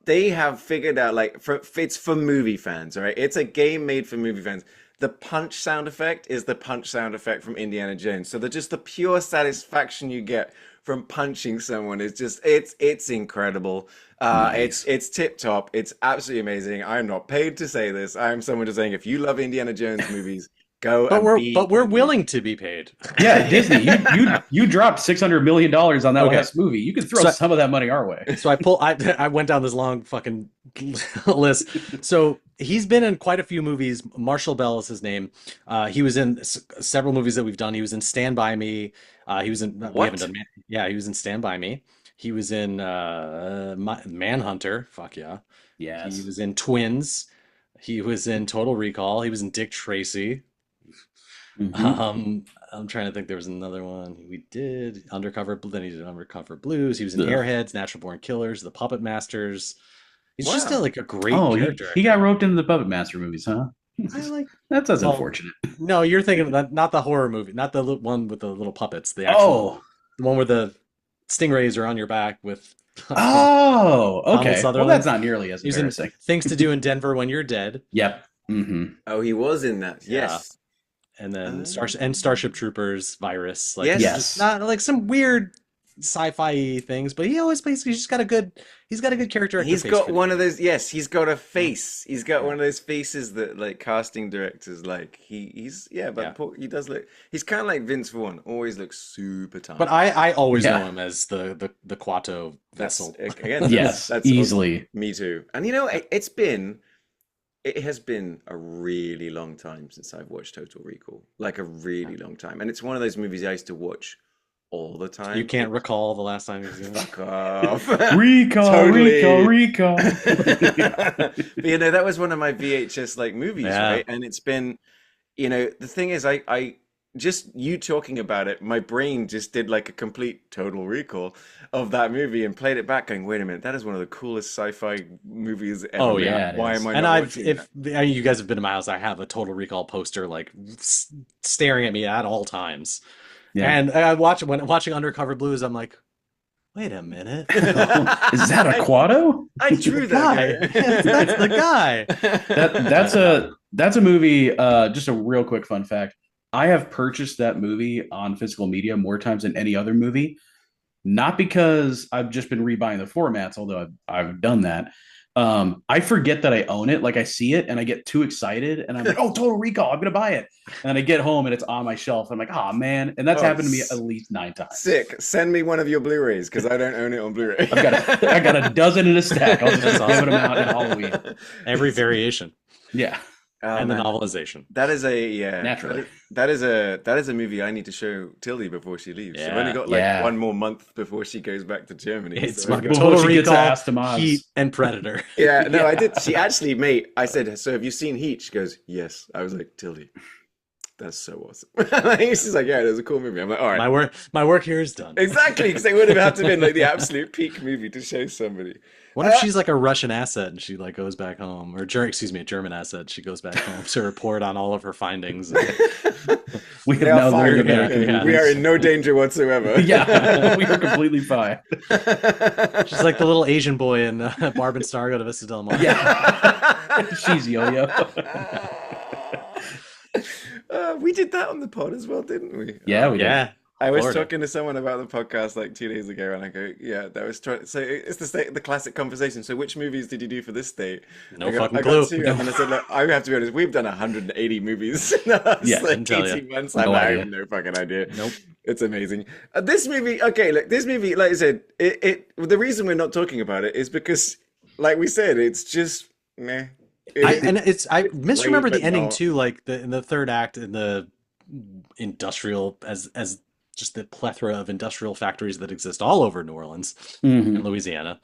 they have figured out it's for movie fans, all right? It's a game made for movie fans. The punch sound effect is the punch sound effect from Indiana Jones. So just the pure satisfaction you get from punching someone is just it's incredible. Nice. It's tip top. It's absolutely amazing. I'm not paid to say this. I'm someone just saying if you love Indiana Jones movies, go But and be. we're willing to be paid. Yeah, Disney, you dropped $600 million on that Okay. last movie. You can throw some of that money our way. So I went down this long fucking list. So he's been in quite a few movies. Marshall Bell is his name. He was in several movies that we've done. He was in Stand By Me. He was in we haven't done. Yeah, he was in Stand By Me. He was in Manhunter. Fuck yeah. Yes. He was in Twins. He was in Total Recall. He was in Dick Tracy. I'm trying to think. There was another one we did. Undercover. Then he did Undercover Blues. He was in Airheads, Natural Born Killers, The Puppet Masters. He's just like a great character. He got roped into the Puppet Master movies, huh? That's unfortunate. No, you're thinking of that, not the horror movie, not the one with the little puppets. The actual, the one where the stingrays are on your back with. Okay. Well, that's not nearly as embarrassing. Things to Do in Denver When You're Dead. Yep. Oh, he was in that. Yes. And then Starship Troopers, Virus. Like, yes. Not like some weird sci-fi things, but he always basically he's got a good character. He's got one of those. Yes, he's got a face. He's got one of those faces that like casting directors like. He does look. He's kind of like Vince Vaughn. Always looks super tanned. But I always know him as the Quato vessel. Again, that's easily awesome. Me too. And it has been a really long time since I've watched Total Recall. Like a really long time. And it's one of those movies I used to watch all the time. You can't recall the last time you've seen it? Fuck off. Recall. But that was one of my VHS like movies, right? And it's been, the thing is I just you talking about it, my brain just did like a complete total recall of that movie and played it back going, wait a minute, that is one of the coolest sci-fi movies ever. Oh yeah. Why am I not watching that? You guys have been to my house, I have a Total Recall poster like staring at me at all times. Yeah. And when watching Undercover Blues, I'm like, wait a minute. Is that a Quato? I drew that guy. Yes, that's the guy. That's a movie, just a real quick fun fact. I have purchased that movie on physical media more times than any other movie. Not because I've just been rebuying the formats, although I've done that. I forget that I own it. Like I see it and I get too excited and I'm like, oh, Total Recall, I'm gonna buy it. And then I get home and it's on my shelf. I'm like, oh man. And that's happened to me at least 9 times. Sick. Send me one of your Blu-rays because I don't own it on Blu-ray. I got a dozen in a stack. I'll just give them out in Halloween. Every variation. Yeah. And the novelization. That is naturally. That is a movie I need to show Tildy before she leaves. Yeah. I've only got one more month before she goes back to Germany. It's so Total Recall, Heat, and Predator. Yeah, no, I did. She actually, mate, I said, so have you seen Heat? She goes, yes. I was like, Tildy, that's so awesome. She's like, yeah, it was a cool movie. I'm like, all right. My work here is done. Exactly, because it would have had to been like the absolute peak movie to show somebody. What if she's like a Russian asset and she like goes back home, or a German asset? She goes back home to report on all of her findings. We have now learned about we are in no danger whatsoever. Yeah, we are completely fine. She's like the little Asian boy in Barb and Star Go to Vista Del Mar. Yeah, she's Yo-Yo. We did that on the pod as well, didn't we? Yeah, we did. I was talking to someone about the podcast like 2 days ago, and I go, "Yeah, that was trying." So it's the classic conversation. So, which movies did you do for this state? No fucking clue. And I said, "Look, I have to be honest. We've done 180 movies in the last 18 months. I have no fucking idea. Nope, it's amazing. This movie, okay, look, this movie, like I said, the reason we're not talking about it is because, like we said, it's just meh. I misremember the ending too, like in the third act in the industrial as just the plethora of industrial factories that exist all over New Orleans and Louisiana.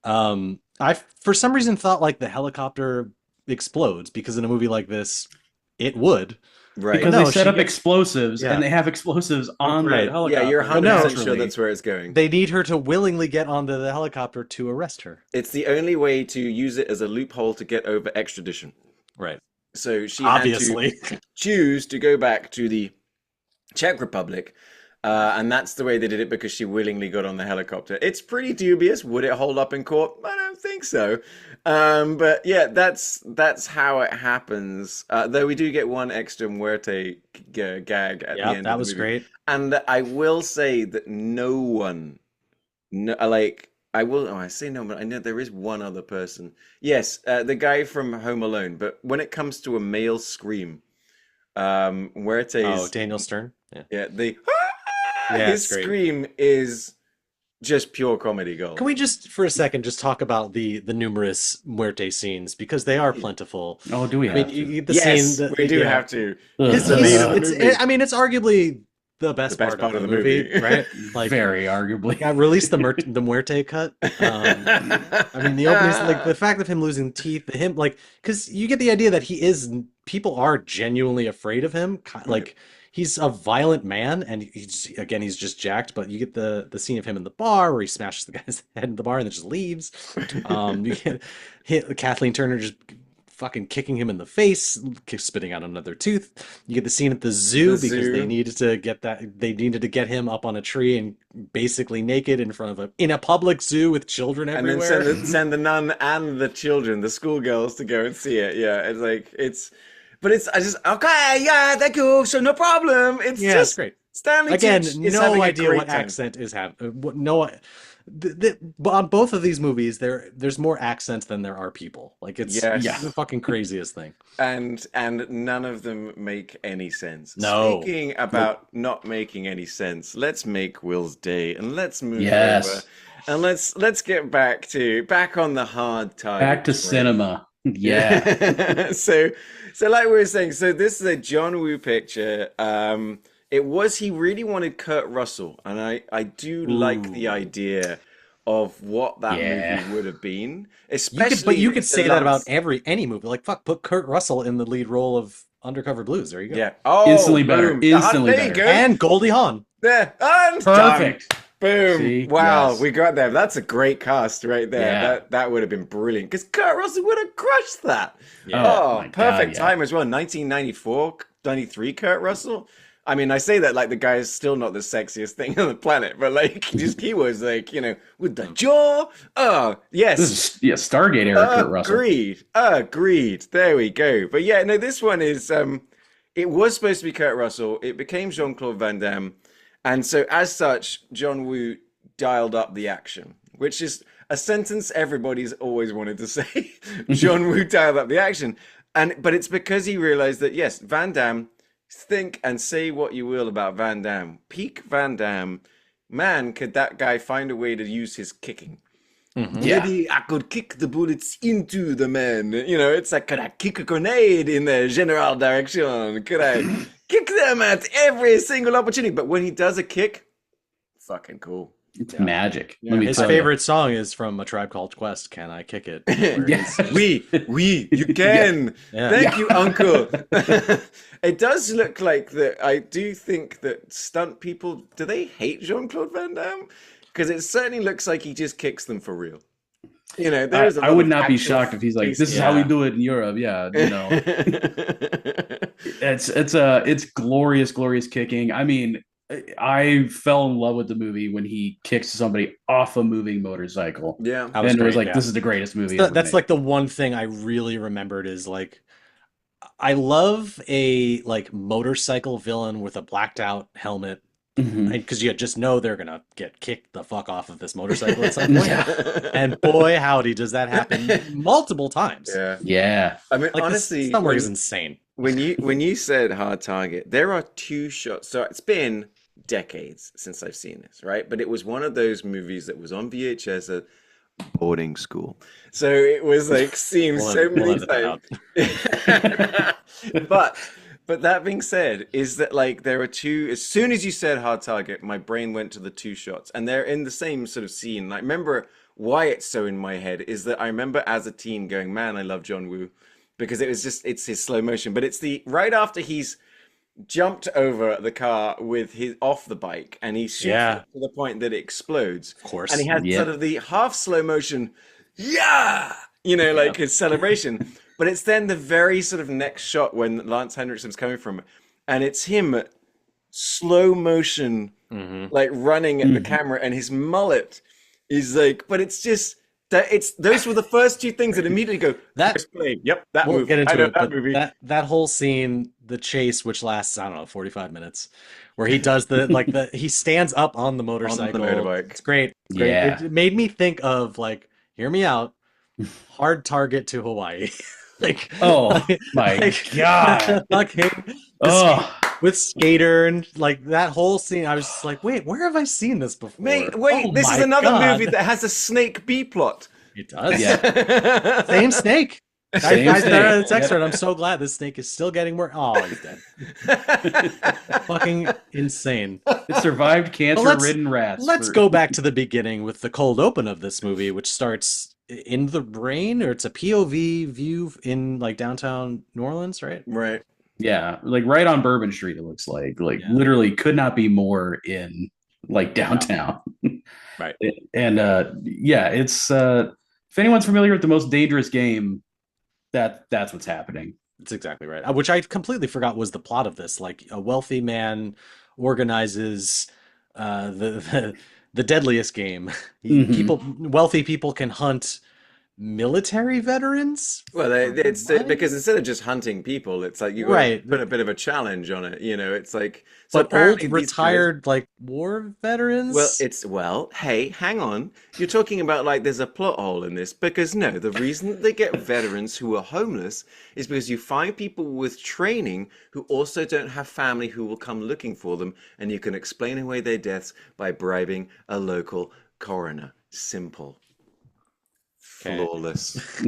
I for some reason thought like the helicopter explodes because in a movie like this, it would. Right. Because they set up explosives and they have explosives on the helicopter. Yeah, you're 100% sure that's where it's going. They need her to willingly get onto the helicopter to arrest her. It's the only way to use it as a loophole to get over extradition. Right. So she obviously had to choose to go back to the Czech Republic And that's the way they did it because she willingly got on the helicopter. It's pretty dubious. Would it hold up in court? I don't think so. But yeah, that's how it happens. Though we do get one extra muerte gag at the end. That of the was movie. great. And I will say that no one, no, like I will. Oh, I say no, but I know there is one other person. Yes, the guy from Home Alone. But when it comes to a male scream, Muerte's Daniel Stern. yeah, Yeah, his it's great. scream is just pure comedy gold. Can we just for a second just talk about the numerous muerte scenes because they are plentiful. Oh, do we I mean, have you to? get the Yes, scene we do have to. It's, the lead of the movie. I mean, it's arguably the best part of the movie, right? Like, Very arguably. I released the Muerte cut. I mean, the opening, like the fact of him losing teeth, him like, because you get the idea that people are genuinely afraid of him. Like, he's a violent man, and he's just jacked. But you get the scene of him in the bar where he smashes the guy's head in the bar and then just leaves. You get Kathleen Turner just fucking kicking him in the face, spitting out another tooth. You get the scene at the zoo because they needed to get him up on a tree and basically naked in a public zoo with children everywhere. And then send the nun and the children, the schoolgirls, to go and see it. Yeah, okay, yeah, thank you, so no problem. It's great. Stanley Again, Tucci is no idea what time. accent is on both of these movies, there's more accents than there are people. Like it's the fucking craziest thing. And none of them make any sense. No. Speaking about not making any sense, let's make Will's day and let's move over. And let's get back on the hard target. Back to cinema. Yeah. So like we were saying, so this is a John Woo picture. He really wanted Kurt Russell, and I do like the idea of what that movie would have been. Especially, you could say that about any movie. Like put Kurt Russell in the lead role of Undercover Blues. There you go. Yeah. Oh, instantly better. Boom. Instantly There you better. go. And Goldie Hawn. Yeah. And Perfect. Done. Boom. See? Wow, Yes. we got there. That's a great cast right there. Yeah. That would have been brilliant because Kurt Russell would have crushed that. Yeah. Oh, my perfect God, yeah. time as well. 1994, 93 Kurt Russell. I mean, I say that like the guy is still not the sexiest thing on the planet, but like he was like, with the jaw. Oh, yes. This is Stargate era Kurt Russell. Agreed. There we go. But yeah, no, this one is it was supposed to be Kurt Russell. It became Jean-Claude Van Damme. And so as such, John Woo dialed up the action, which is a sentence everybody's always wanted to say. John Woo dialed up the action. But it's because he realized that, yes, Van Damme, think and say what you will about Van Damme. Peak Van Damme, man, could that guy find a way to use his kicking? Mm-hmm. Maybe I could kick the bullets into the man. It's like, could I kick a grenade in the general direction? Could I kick them at every single opportunity? But when he does a kick, fucking cool. It's magic. Yeah. Let me His tell favorite song is from A Tribe Called Quest, Can I Kick It? Yes. You can. Yeah. Thank you, Uncle. It does look like that. I do think that stunt people, do they hate Jean-Claude Van Damme? Because it certainly looks like he just kicks them for real. I would not be shocked if he's like, this is how we do it in Europe. Yeah, it's glorious kicking. I mean, I fell in love with the movie when he kicks somebody off a moving motorcycle. Yeah, and it was like, this is the greatest movie. That's like the one thing I really remembered is like, I love a like motorcycle villain with a blacked out helmet. Because you just know they're gonna get kicked the fuck off of this motorcycle at some point. And boy, howdy, does that happen multiple times. Yeah. I mean, like, honestly, somewhere is insane. When you said hard target, there are two shots. So it's been decades since I've seen this, right? But it was one of those movies that was on VHS at boarding school. So it was like seen so many times. But that being said, is that like there are two, as soon as you said hard target, my brain went to the two shots and they're in the same sort of scene. Like, remember why it's so in my head is that I remember as a teen going, man, I love John Woo, because it's his slow motion, but it's the right after he's jumped over the car with his off the bike and he shoots it to the point that it explodes. Of course. And he has sort of the half slow motion, like his celebration. But it's then the very sort of next shot when Lance Henriksen's coming from, and it's him slow motion, like running at the camera, and his mullet is like, but it's just that those were the first two things that immediately go, first plane. Yep, that we'll movie. get into it, but movie. that whole scene, the chase, which lasts, I don't know, 45 minutes, where he does he stands up on the motorcycle. On the motorbike. It's great. Great. Yeah. It made me think of, like, hear me out, Hard Target to Hawaii. Like, my God. With Skater and like that whole scene, I was just like, wait, where have I seen this before? Wait, this is another movie that has a snake B plot. It does. Yeah. Same snake. Same I snake. text her, and I'm so glad this snake is still getting more. Oh, he's dead. Fucking insane. It survived cancer-ridden rats. Let's go back to the beginning with the cold open of this movie, which starts in the rain, or it's a POV view in like downtown New Orleans, right? Right. Yeah, like right on Bourbon Street, it looks like literally could not be more in like downtown. Right. And it's if anyone's familiar with The Most Dangerous Game, that's what's happening. That's exactly right. Which I completely forgot was the plot of this. Like, a wealthy man organizes the deadliest game. Wealthy people can hunt military veterans. Well, it's because instead of just hunting people, it's like you put a bit of a challenge on it. You know, it's like but old retired like war veterans. Hey, hang on. You're talking about like there's a plot hole in this because no, the reason that they get veterans who are homeless is because you find people with training who also don't have family who will come looking for them, and you can explain away their deaths by bribing a local coroner. Simple. Flawless.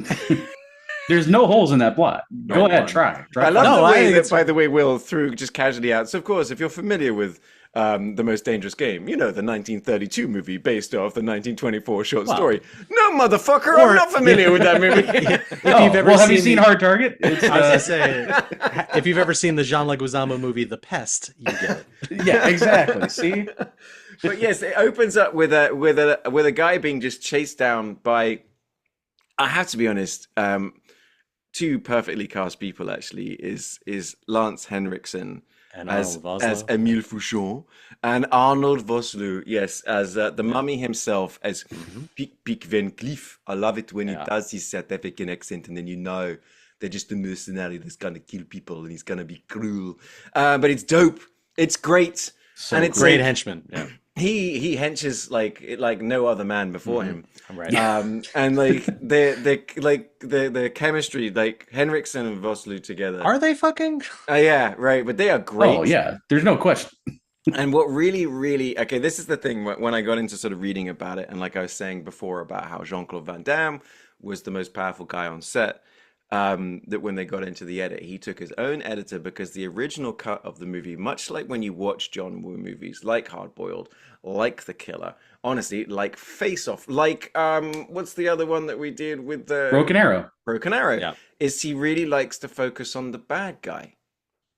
There's no holes in that plot. Go ahead, try. I love the way that, by the way, Will threw just casually out. So, of course, if you're familiar with The Most Dangerous Game, you know, the 1932 movie based off the 1924 short story. No, motherfucker, I'm not familiar with that movie. Have you seen Hard Target? I was going to say, if you've ever seen the Jean Leguizamo movie The Pest, you get it. Yeah, exactly. See? But yes, it opens up with a guy being just chased down by, I have to be honest, two perfectly cast people actually is Lance Henriksen as Emile Fouchon and Arnold Vosloo, yes, as the mummy himself as Pick Van Cleef. I love it when he does his South African accent, and then you know they're just a mercenary that's gonna kill people and he's gonna be cruel. But it's dope. It's great. And it's great henchman. Yeah. He henches like no other man before him. Right. And like the chemistry, like Henriksen and Vosloo together. Are they fucking? Yeah, right. But they are great. Oh yeah, there's no question. And what really, okay, this is the thing when I got into sort of reading about it, and like I was saying before about how Jean-Claude Van Damme was the most powerful guy on set. That when they got into the edit, he took his own editor because the original cut of the movie, much like when you watch John Woo movies, like Hard Boiled, like The Killer, honestly, like Face Off, like what's the other one that we did with the Broken Arrow, is he really likes to focus on the bad guy.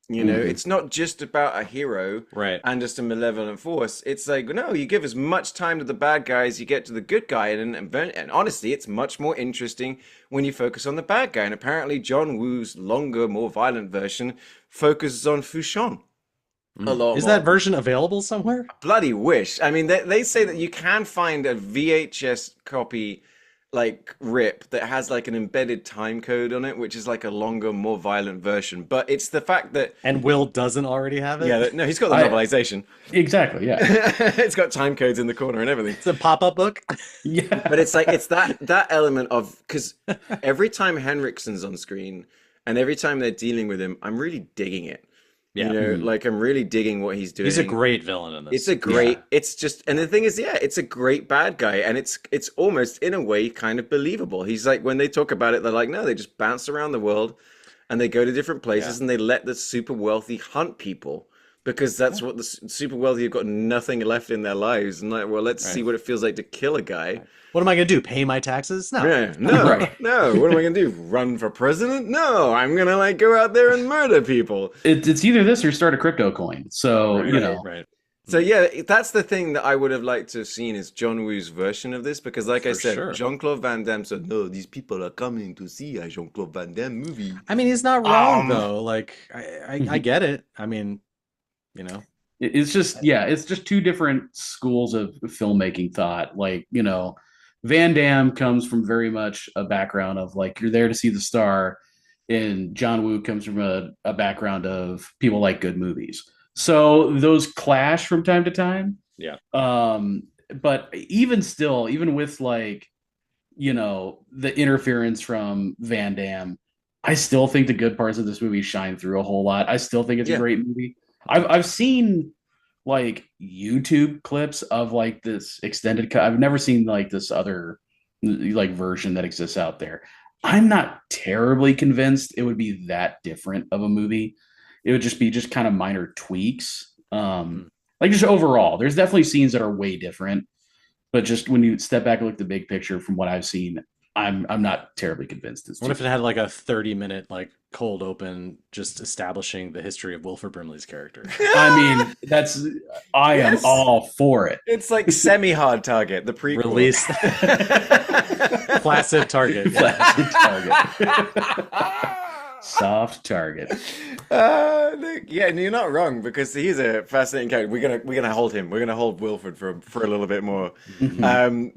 You know, it's not just about a hero and just a malevolent force. It's like, no, you give as much time to the bad guy as you get to the good guy. And honestly, it's much more interesting when you focus on the bad guy. And apparently John Woo's longer, more violent version focuses on Fouchon. A lot Is more. that version available somewhere? Bloody wish. I mean, they say that you can find a VHS copy like rip that has like an embedded time code on it, which is like a longer, more violent version. But it's the fact that and Will doesn't already have it. Yeah, no, he's got the novelization. Exactly. Yeah, it's got time codes in the corner and everything. It's a pop-up book. Yeah, but it's like it's that element of because every time Henriksen's on screen and every time they're dealing with him, I'm really digging it. Yeah. You know, like I'm really digging what he's doing. He's a great villain in this. It's a great, it's just, and the thing is, it's a great bad guy. And it's almost in a way kind of believable. He's like, when they talk about it, they're like, no, they just bounce around the world and they go to different places and they let the super wealthy hunt people because that's what the super wealthy have got nothing left in their lives. And like, well, let's see what it feels like to kill a guy. What am I going to do? Pay my taxes? No. No. What am I going to do? Run for president? No. I'm going to like go out there and murder people. It's either this or start a crypto coin. So, you know. Right. So, yeah, that's the thing that I would have liked to have seen is John Woo's version of this. Because like I said, Jean-Claude Van Damme said, no, these people are coming to see a Jean-Claude Van Damme movie. I mean, he's not wrong, though. Like, I get it. I mean, you know. It's just two different schools of filmmaking thought. Like, Van Damme comes from very much a background of like you're there to see the star, and John Woo comes from a background of people like good movies. So those clash from time to time. Yeah. But even still, even with like, the interference from Van Damme, I still think the good parts of this movie shine through a whole lot. I still think it's a great movie. I've seen like YouTube clips of like this extended cut. I've never seen like this other like version that exists out there. I'm not terribly convinced it would be that different of a movie. It would just be kind of minor tweaks. Like just overall, there's definitely scenes that are way different, but just when you step back and look at the big picture from what I've seen, I'm not terribly convinced. What if it had like a 30-minute like cold open just establishing the history of Wilford Brimley's character? I mean, I am all for it. It's like semi-hard target, the prequel. Release Placid Target. Placid Target. Soft target. Yeah, and you're not wrong because he's a fascinating character. We're gonna hold him. We're gonna hold Wilford for a little bit more,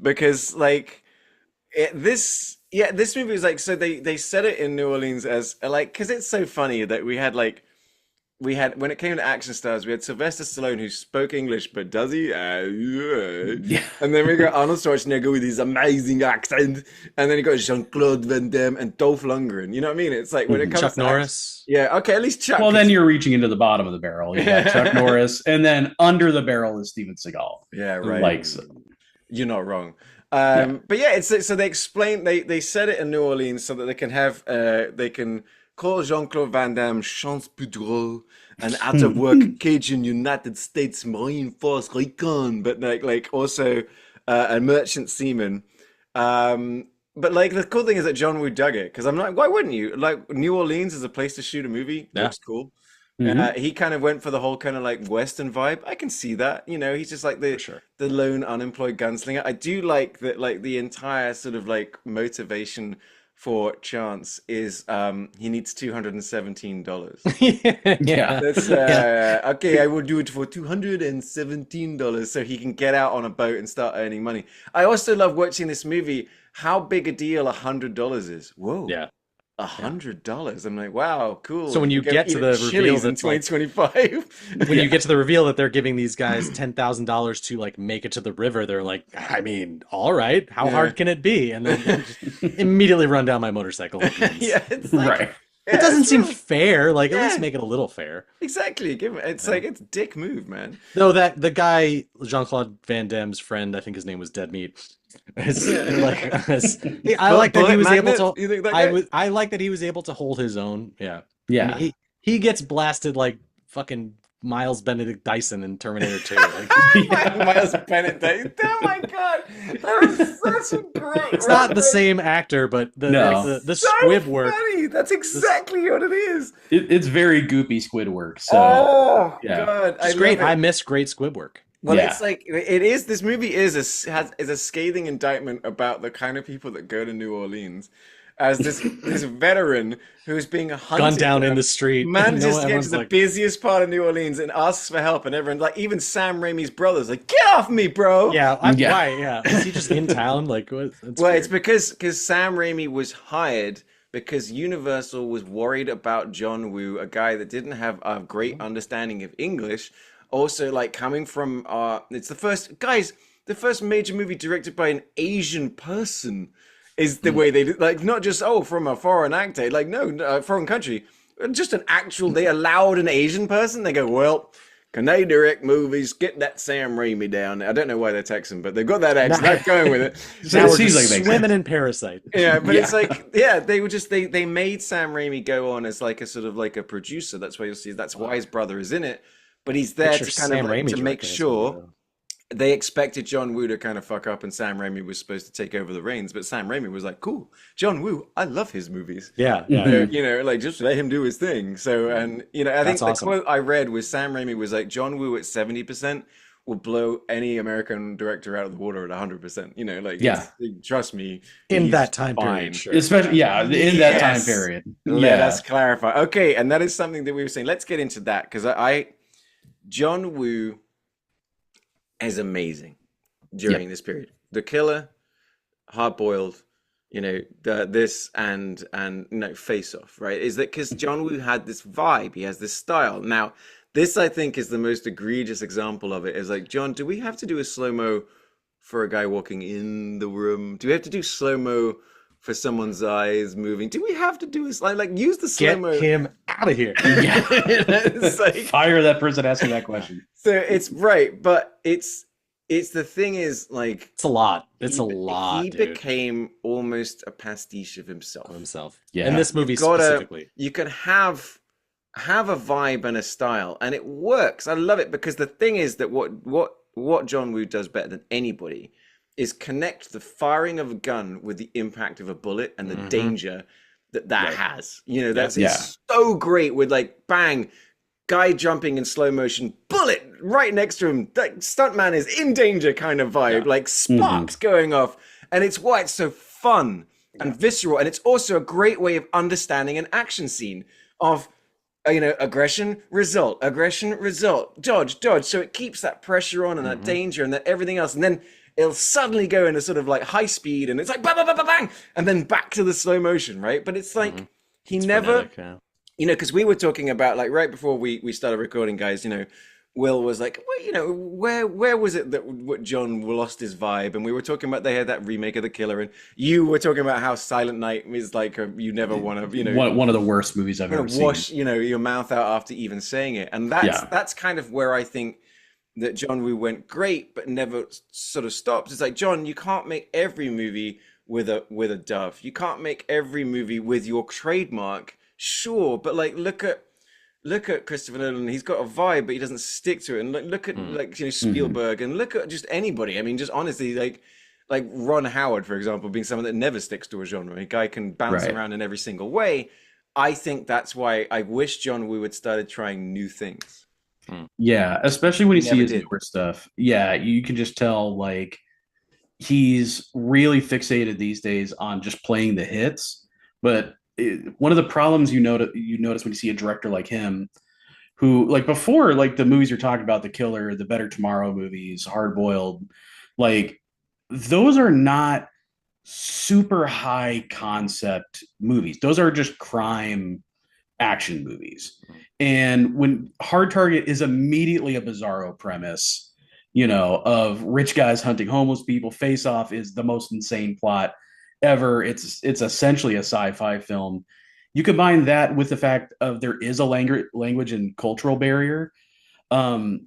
because like this movie was like, so they set it in New Orleans as like, because it's so funny that we had when it came to action stars, we had Sylvester Stallone who spoke English, but does he? Yeah. And then we got Arnold Schwarzenegger with his amazing accent, and then you got Jean-Claude Van Damme and Dolph Lundgren. You know what I mean? It's like when it comes Chuck to Norris. okay, at least Chuck. Well, then you're reaching into the bottom of the barrel. You got Chuck Norris, and then under the barrel is Steven Seagal. Yeah, who right. likes it. You're not wrong. But yeah, it's so they explain they set it in New Orleans so that they can have they can call Jean-Claude Van Damme Chance Poudreau, an out-of-work Cajun United States Marine Force recon, but like also a merchant seaman. But like the cool thing is that John Woo dug it, because I'm like, why wouldn't you? Like New Orleans is a place to shoot a movie. Yeah. Looks cool. He kind of went for the whole kind of like Western vibe. I can see that. He's just like the lone unemployed gunslinger. I do like that, like the entire sort of like motivation for Chance is he needs $217. Yeah. That's okay, I will do it for $217 so he can get out on a boat and start earning money. I also love watching this movie, how big a deal $100 is. Whoa. Yeah. $100. I'm like, wow, cool. So when you get to the reveal in 2025, when you get to the reveal that they're giving these guys $10,000 to like make it to the river, they're like, I mean, all right, how hard can it be? And then just immediately run down my motorcycle. It's like, Right. It doesn't seem fair. Like, at least make it a little fair. Exactly. It's like, it's dick move, man. No, that the guy, Jean-Claude Van Damme's friend, I think his name was Dead Meat. I like that he was able to. You think that guy? I like that he was able to hold his own. Yeah. Yeah. I mean, he gets blasted like fucking Miles Benedict Dyson in Terminator 2. Miles Benedict Dyson. Oh my god, that was such a great. It's not the same actor, but the squib work. Funny. That's exactly what it is. It's very goopy squid work. So god, it's great. I miss great squib work. Well, it's like it is. This movie is a scathing indictment about the kind of people that go to New Orleans, as this veteran who's being hunted, gunned down in the street. Man just gets to the busiest part of New Orleans and asks for help, and everyone, like even Sam Raimi's brothers, like, get off me, bro. Why? Yeah, is he just in town? Like, what? It's because Sam Raimi was hired because Universal was worried about John Woo, a guy that didn't have a great understanding of English. Also, like coming from it's the first major movie directed by an Asian person is the way they do, like, not just from a foreign actor, like no foreign country, just an actual. They allowed an Asian person. They go, well, can they direct movies? Get that Sam Raimi down. I don't know why they're Texan, but they've got that accent going with it. So now we're just swimming in Parasite. Yeah, but it's like, they were just they made Sam Raimi go on as like a sort of like a producer. That's why you'll see. That's why his brother is in it. But he's there to kind of like, to make sure. They expected John Woo to kind of fuck up, and Sam Raimi was supposed to take over the reins. But Sam Raimi was like, "Cool, John Woo, I love his movies. Yeah. Like just let him do his thing." So, and I think the quote I read was Sam Raimi was like, "John Woo at 70% will blow any American director out of the water at 100%." Trust me, in that time period, sure. Especially in that time period. Let us clarify. Okay, and that is something that we were saying. Let's get into that because John Woo is amazing during this period. The Killer, Hard Boiled, this and Face Off, right? Is that because John Woo had this vibe, he has this style. Now, this I think is the most egregious example of it. Is like, John, do we have to do a slow-mo for a guy walking in the room? Do we have to do slow-mo for someone's eyes moving? Do we have to do a like use the slow-mo? Get him out of here. Yeah. It's like, fire that person asking that question. So it's right, but it's the thing is, like, it's a lot. It's a lot. He became almost a pastiche of himself. Yeah. In this movie specifically, you can have a vibe and a style, and it works. I love it because the thing is that what John Woo does better than anybody is connect the firing of a gun with the impact of a bullet and the danger that has. That's it's so great with, like, bang, guy jumping in slow motion, bullet right next to him, like stuntman is in danger kind of vibe, like sparks going off. And it's why it's so fun and visceral. And it's also a great way of understanding an action scene of, aggression, result, dodge. So it keeps that pressure on and that danger and that everything else. And then it'll suddenly go into sort of like high speed and it's like bang, bang, bang, bang, bang, and then back to the slow motion, right? But it's like it's never... frenetic, because we were talking about, like, right before we started recording, guys, Will was like, well, where was it that John lost his vibe? And we were talking about they had that remake of The Killer, and you were talking about how Silent Night is like you never want to, one of the worst movies I've ever seen. Wash, your mouth out after even saying it, and that's kind of where I think that John Woo went great, but never sort of stops. It's like, John, you can't make every movie with a dove. You can't make every movie with your trademark. Sure, but like look at Christopher Nolan. He's got a vibe, but he doesn't stick to it. And look at Spielberg, and look at just anybody. I mean, just honestly, like Ron Howard, for example, being someone that never sticks to a genre. A guy can bounce around in every single way. I think that's why I wish John Woo had started trying new things. Yeah, especially when you see his newer stuff. Yeah, you can just tell, like, he's really fixated these days on just playing the hits, but one of the problems you notice when you see a director like him, who, like, before, like, the movies you're talking about, The Killer, the Better Tomorrow movies, Hard Boiled, like, those are not super high concept movies. Those are just crime action movies. And when Hard Target is immediately a bizarro premise, of rich guys hunting homeless people, Face Off is the most insane plot ever. It's essentially a sci-fi film. You combine that with the fact of there is a language and cultural barrier. All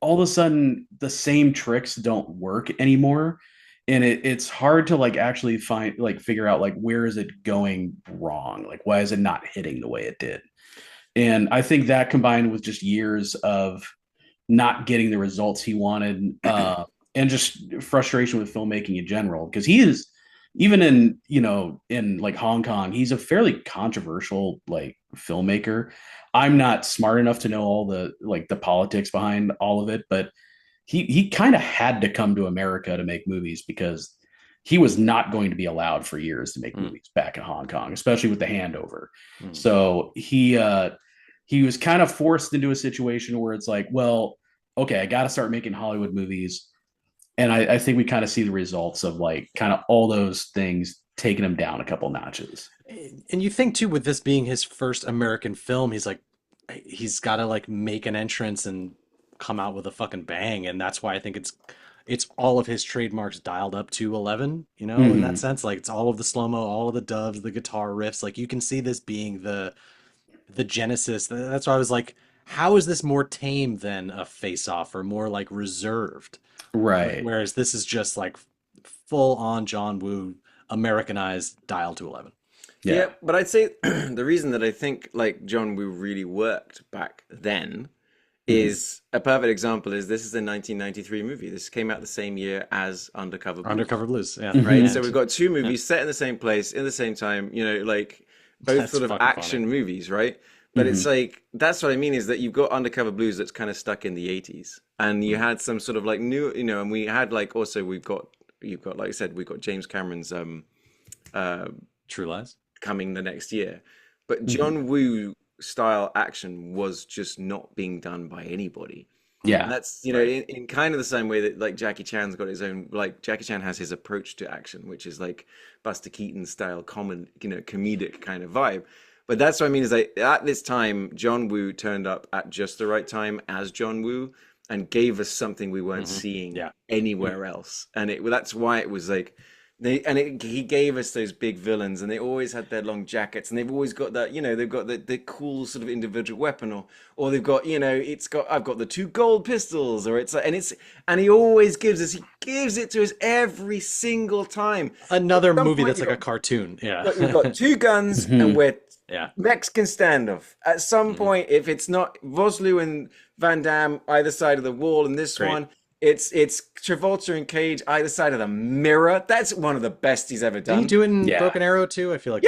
of a sudden, the same tricks don't work anymore, and it's hard to, like, actually figure out, like, where is it going wrong? Like, why is it not hitting the way it did? And I think that, combined with just years of not getting the results he wanted, and just frustration with filmmaking in general, because he is, even in like Hong Kong, he's a fairly controversial, like, filmmaker. I'm not smart enough to know all the politics behind all of it, but he kind of had to come to America to make movies because he was not going to be allowed for years to make movies back in Hong Kong, especially with the handover. So he was kind of forced into a situation where it's like, well, okay, I got to start making Hollywood movies. And I think we kind of see the results of, like, kind of all those things taking him down a couple notches. And you think too, with this being his first American film, he's got to, like, make an entrance and come out with a fucking bang. And that's why I think it's all of his trademarks dialed up to 11, in that sense. Like, it's all of the slow-mo, all of the doves, the guitar riffs. Like, you can see this being the genesis. That's why I was like, how is this more tame than a Face Off, or more, like, reserved? Right. Whereas this is just, like, full on John Woo, Americanized, dialed to 11. Yeah, but I'd say the reason that I think, like, John Woo really worked back then is a perfect example is this is a 1993 movie. This came out the same year as Undercover Blues. Undercover Blues, yeah. Right? So we've got two movies set in the same place, in the same time, like, both That's sort of action movies, right? But it's like, that's what I mean, is that you've got Undercover Blues that's kind of stuck in the 80s. And you had some sort of, like, new, and we had, like, also you've got, like I said, we've got James Cameron's True Lies coming the next year. But John Woo style action was just not being done by anybody. Yeah. And that's, you know, in kind of the same way that like Jackie Chan's got his own, like Jackie Chan has his approach to action, which is like Buster Keaton style comedic kind of vibe. But that's what I mean is like at this time, John Woo turned up at just the right time as John Woo and gave us something we weren't seeing anywhere else. And that's why it was like he gave us those big villains, and they always had their long jackets, and they've always got that, you know, they've got the cool sort of individual weapon, or they've got, you know, I've got the 2 gold pistols, or it's like, and he always gives it to us every single time. Another movie that's like a cartoon. Yeah. You've got 2 guns and we're Mexican standoff. At some point, if it's not Vosloo and Van Damme either side of the wall in this one, it's Travolta and Cage either side of the mirror. That's one of the best he's ever done. Did he do it in Broken Arrow too? I feel like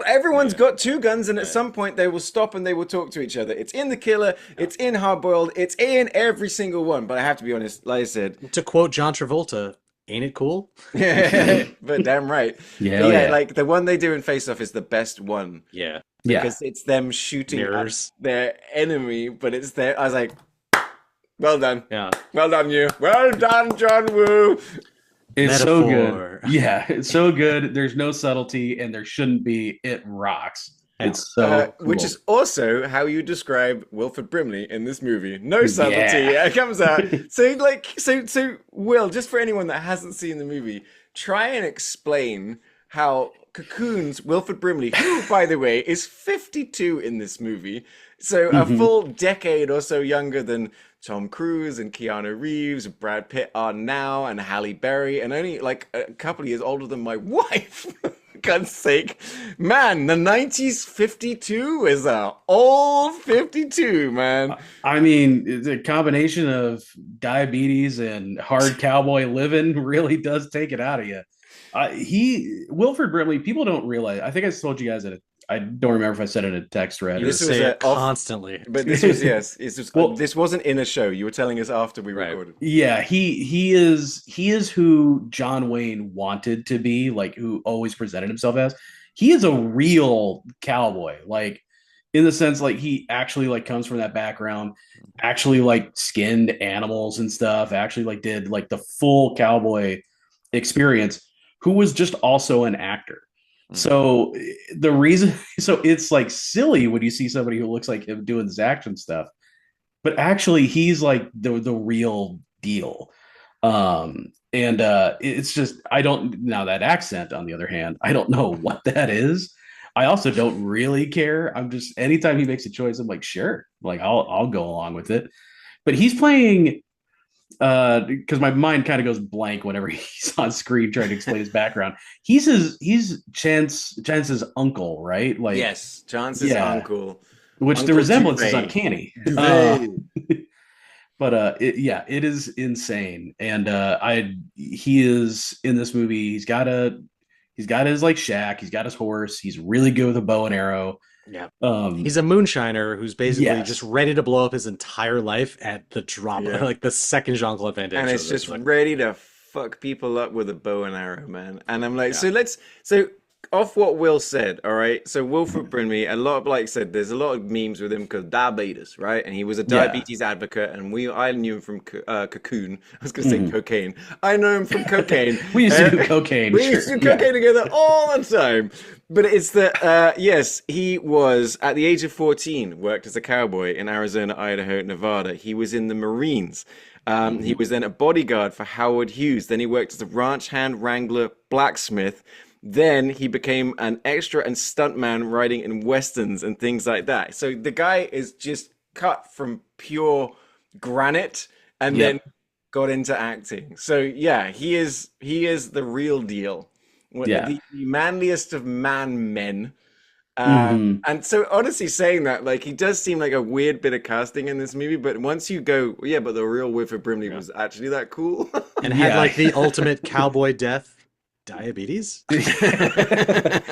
everyone's got 2 guns, and at some point they will stop and they will talk to each other. It's in The Killer, it's in Hard Boiled, it's in every single one. But I have to be honest, like I said, to quote John Travolta, ain't it cool? But damn right. Yeah, like the one they do in Face Off is the best one. Yeah. Because it's them shooting at their enemy, but it's their. I was like, well done. Yeah. Well done, you. Well done, John Woo. It's so good. Yeah, it's so good. There's no subtlety, and there shouldn't be. It rocks. It's so cool. Which is also how you describe Wilford Brimley in this movie. No subtlety. It comes out. So Will, just for anyone that hasn't seen the movie, try and explain how Cocoon's Wilford Brimley, who, by the way, is 52 in this movie, so a full decade or so younger than Tom Cruise and Keanu Reeves, Brad Pitt are now, and Halle Berry, and only like a couple of years older than my wife. For God's sake. Man, the 90s 52 is a old 52, man. I mean, the combination of diabetes and hard cowboy living really does take it out of you. Wilford Brimley, people don't realize, I think I told you guys that I don't remember if I said it in a text thread. You say it constantly. But this was, this wasn't in a show. You were telling us after we recorded. Yeah, he is who John Wayne wanted to be, like who always presented himself as. He is a real cowboy, like in the sense like he actually like comes from that background, actually like skinned animals and stuff, actually like did like the full cowboy experience, who was just also an actor. So it's like silly when you see somebody who looks like him doing this action stuff, but actually he's like the real deal. It's just, now that accent, on the other hand, I don't know what that is. I also don't really care. I'm just, anytime he makes a choice, I'm like, sure, like I'll go along with it. But he's playing, because my mind kind of goes blank whenever he's on screen trying to explain his background. He's Chance's uncle, right? Like, yes, Chance's uncle. Which uncle, the resemblance is uncanny. But it is insane. And he is in this movie. He's got his like shack. He's got his horse. He's really good with a bow and arrow. Yeah. He's a moonshiner who's basically just ready to blow up his entire life at the drop, like the second Jean-Claude Van Damme. And it's just ready to fuck people up with a bow and arrow, man. And I'm like, so off what Will said, all right? So Wilford Brimley, a lot of, like I said, there's a lot of memes with him because diabetes, right? And he was a diabetes advocate, and I knew him from Cocoon. I was going to say cocaine. I know him from cocaine. We used to do cocaine. We used to do cocaine together all the time. But it's yes, he was, at the age of 14, worked as a cowboy in Arizona, Idaho, Nevada. He was in the Marines. He was then a bodyguard for Howard Hughes. Then he worked as a ranch hand, wrangler, blacksmith. Then he became an extra and stuntman riding in westerns and things like that. So the guy is just cut from pure granite and then got into acting. So yeah, he is the real deal. The manliest of men. And so honestly saying that, like, he does seem like a weird bit of casting in this movie, but once you go, but the real Wilford Brimley was actually that cool. And had like the ultimate cowboy death. Diabetes. The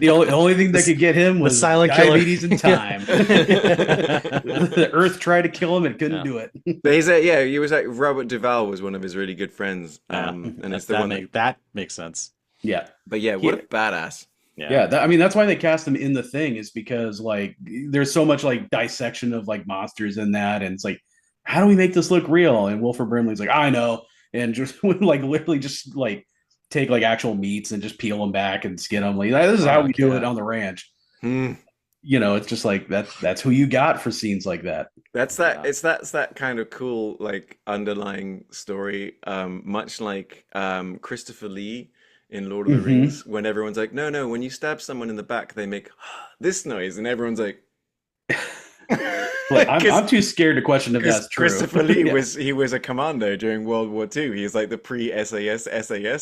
only thing that could get him was silent diabetes killer. And time. The Earth tried to kill him and couldn't do it. But he was like Robert Duvall was one of his really good friends, and it's the one that makes sense. Yeah, but what a badass. I mean, that's why they cast him in The Thing, is because like there's so much like dissection of like monsters in that, and it's like how do we make this look real? And Wilford Brimley's like, I know, and just would like literally just like take like actual meats and just peel them back and skin them. Like this is how we do it on the ranch. You know, it's just like that's who you got for scenes like that. That's that. It's that kind of cool like underlying story, much like Christopher Lee in Lord of the Rings, when everyone's like, no, when you stab someone in the back, they make this noise, and everyone's like. Like, I'm too scared to question if that's true. Christopher Lee was a commando during World War II. He was like the pre-SAS.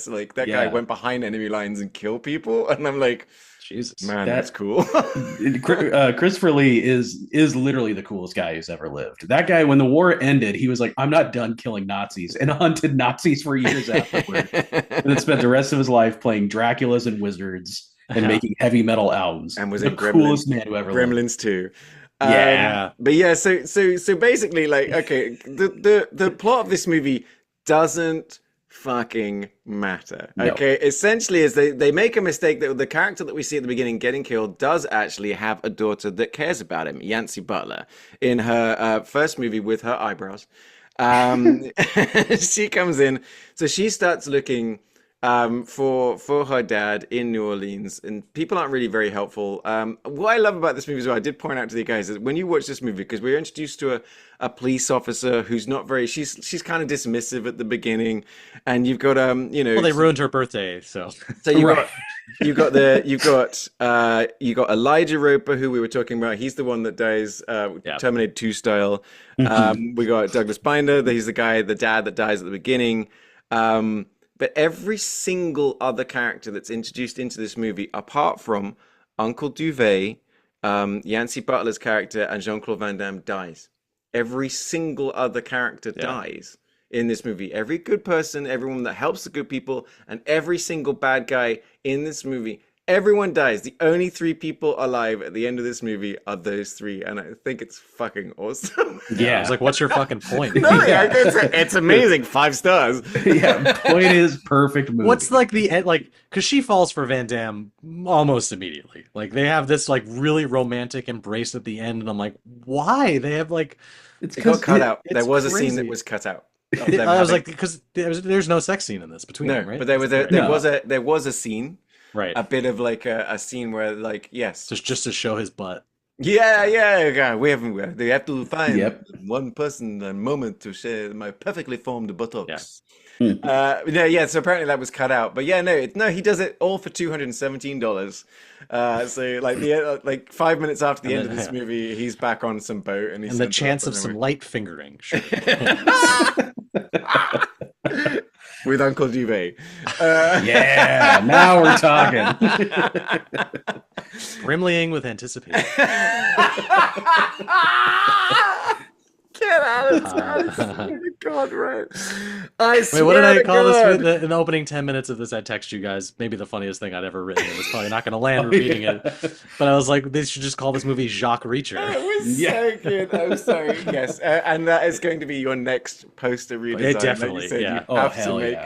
Like that guy went behind enemy lines and killed people, and I'm like, Jesus, man, that's cool. Christopher Lee is literally the coolest guy who's ever lived. That guy, when the war ended, he was like, I'm not done killing Nazis, and hunted Nazis for years afterward, and then spent the rest of his life playing Draculas and wizards and making heavy metal albums. And was the coolest man who ever lived. Gremlins too. But yeah, so basically, like, okay, the plot of this movie doesn't fucking matter. Okay, essentially, is they make a mistake that the character that we see at the beginning getting killed does actually have a daughter that cares about him, Yancey Butler, in her first movie with her eyebrows. She comes in, so she starts looking for her dad in New Orleans, and people aren't really very helpful. What I love about this movie as well, I did point out to the guys, is when you watch this movie, because we're introduced to a police officer who's not very, she's kind of dismissive at the beginning, and you've got well, they ruined her birthday, so you got Elijah Roper, who we were talking about. He's the one that dies Terminator 2 style. We got Douglas Binder, he's the dad that dies at the beginning. But every single other character that's introduced into this movie, apart from Uncle Duvet, Yancey Butler's character, and Jean-Claude Van Damme, dies. Every single other character dies in this movie. Every good person, everyone that helps the good people, and every single bad guy in this movie, everyone dies. The only 3 people alive at the end of this movie are those 3, and I think it's fucking awesome. Yeah, it's like, what's your fucking point? It's amazing. 5 stars. Yeah, point is perfect movie. What's like the end? Like, because she falls for Van Damme almost immediately. Like, they have this like really romantic embrace at the end, and I'm like, why? They have like, it got cut out. There was a scene that was cut out. I was like, because there's no sex scene in this between them, right? But there was a scene. Right, a bit of like a scene where, like, yes, just to show his butt. Yeah. We have to find one person, a moment to share my perfectly formed buttocks. So apparently that was cut out. But he does it all for $217. So like 5 minutes after the end of this movie, he's back on some boat, and the chance of some light fingering. Sure. With Uncle Duvet. Now we're talking. Brimleying with anticipation. Get out of town. Oh my God, right. Wait, what did I call this? In the opening 10 minutes of this, I text you guys, maybe the funniest thing I'd ever written. It was probably not going to land repeating it. But I was like, they should just call this movie Jacques Reacher. It was so good. I'm sorry. Yes. And that is going to be your next poster redesign. It definitely, like you said, you have to make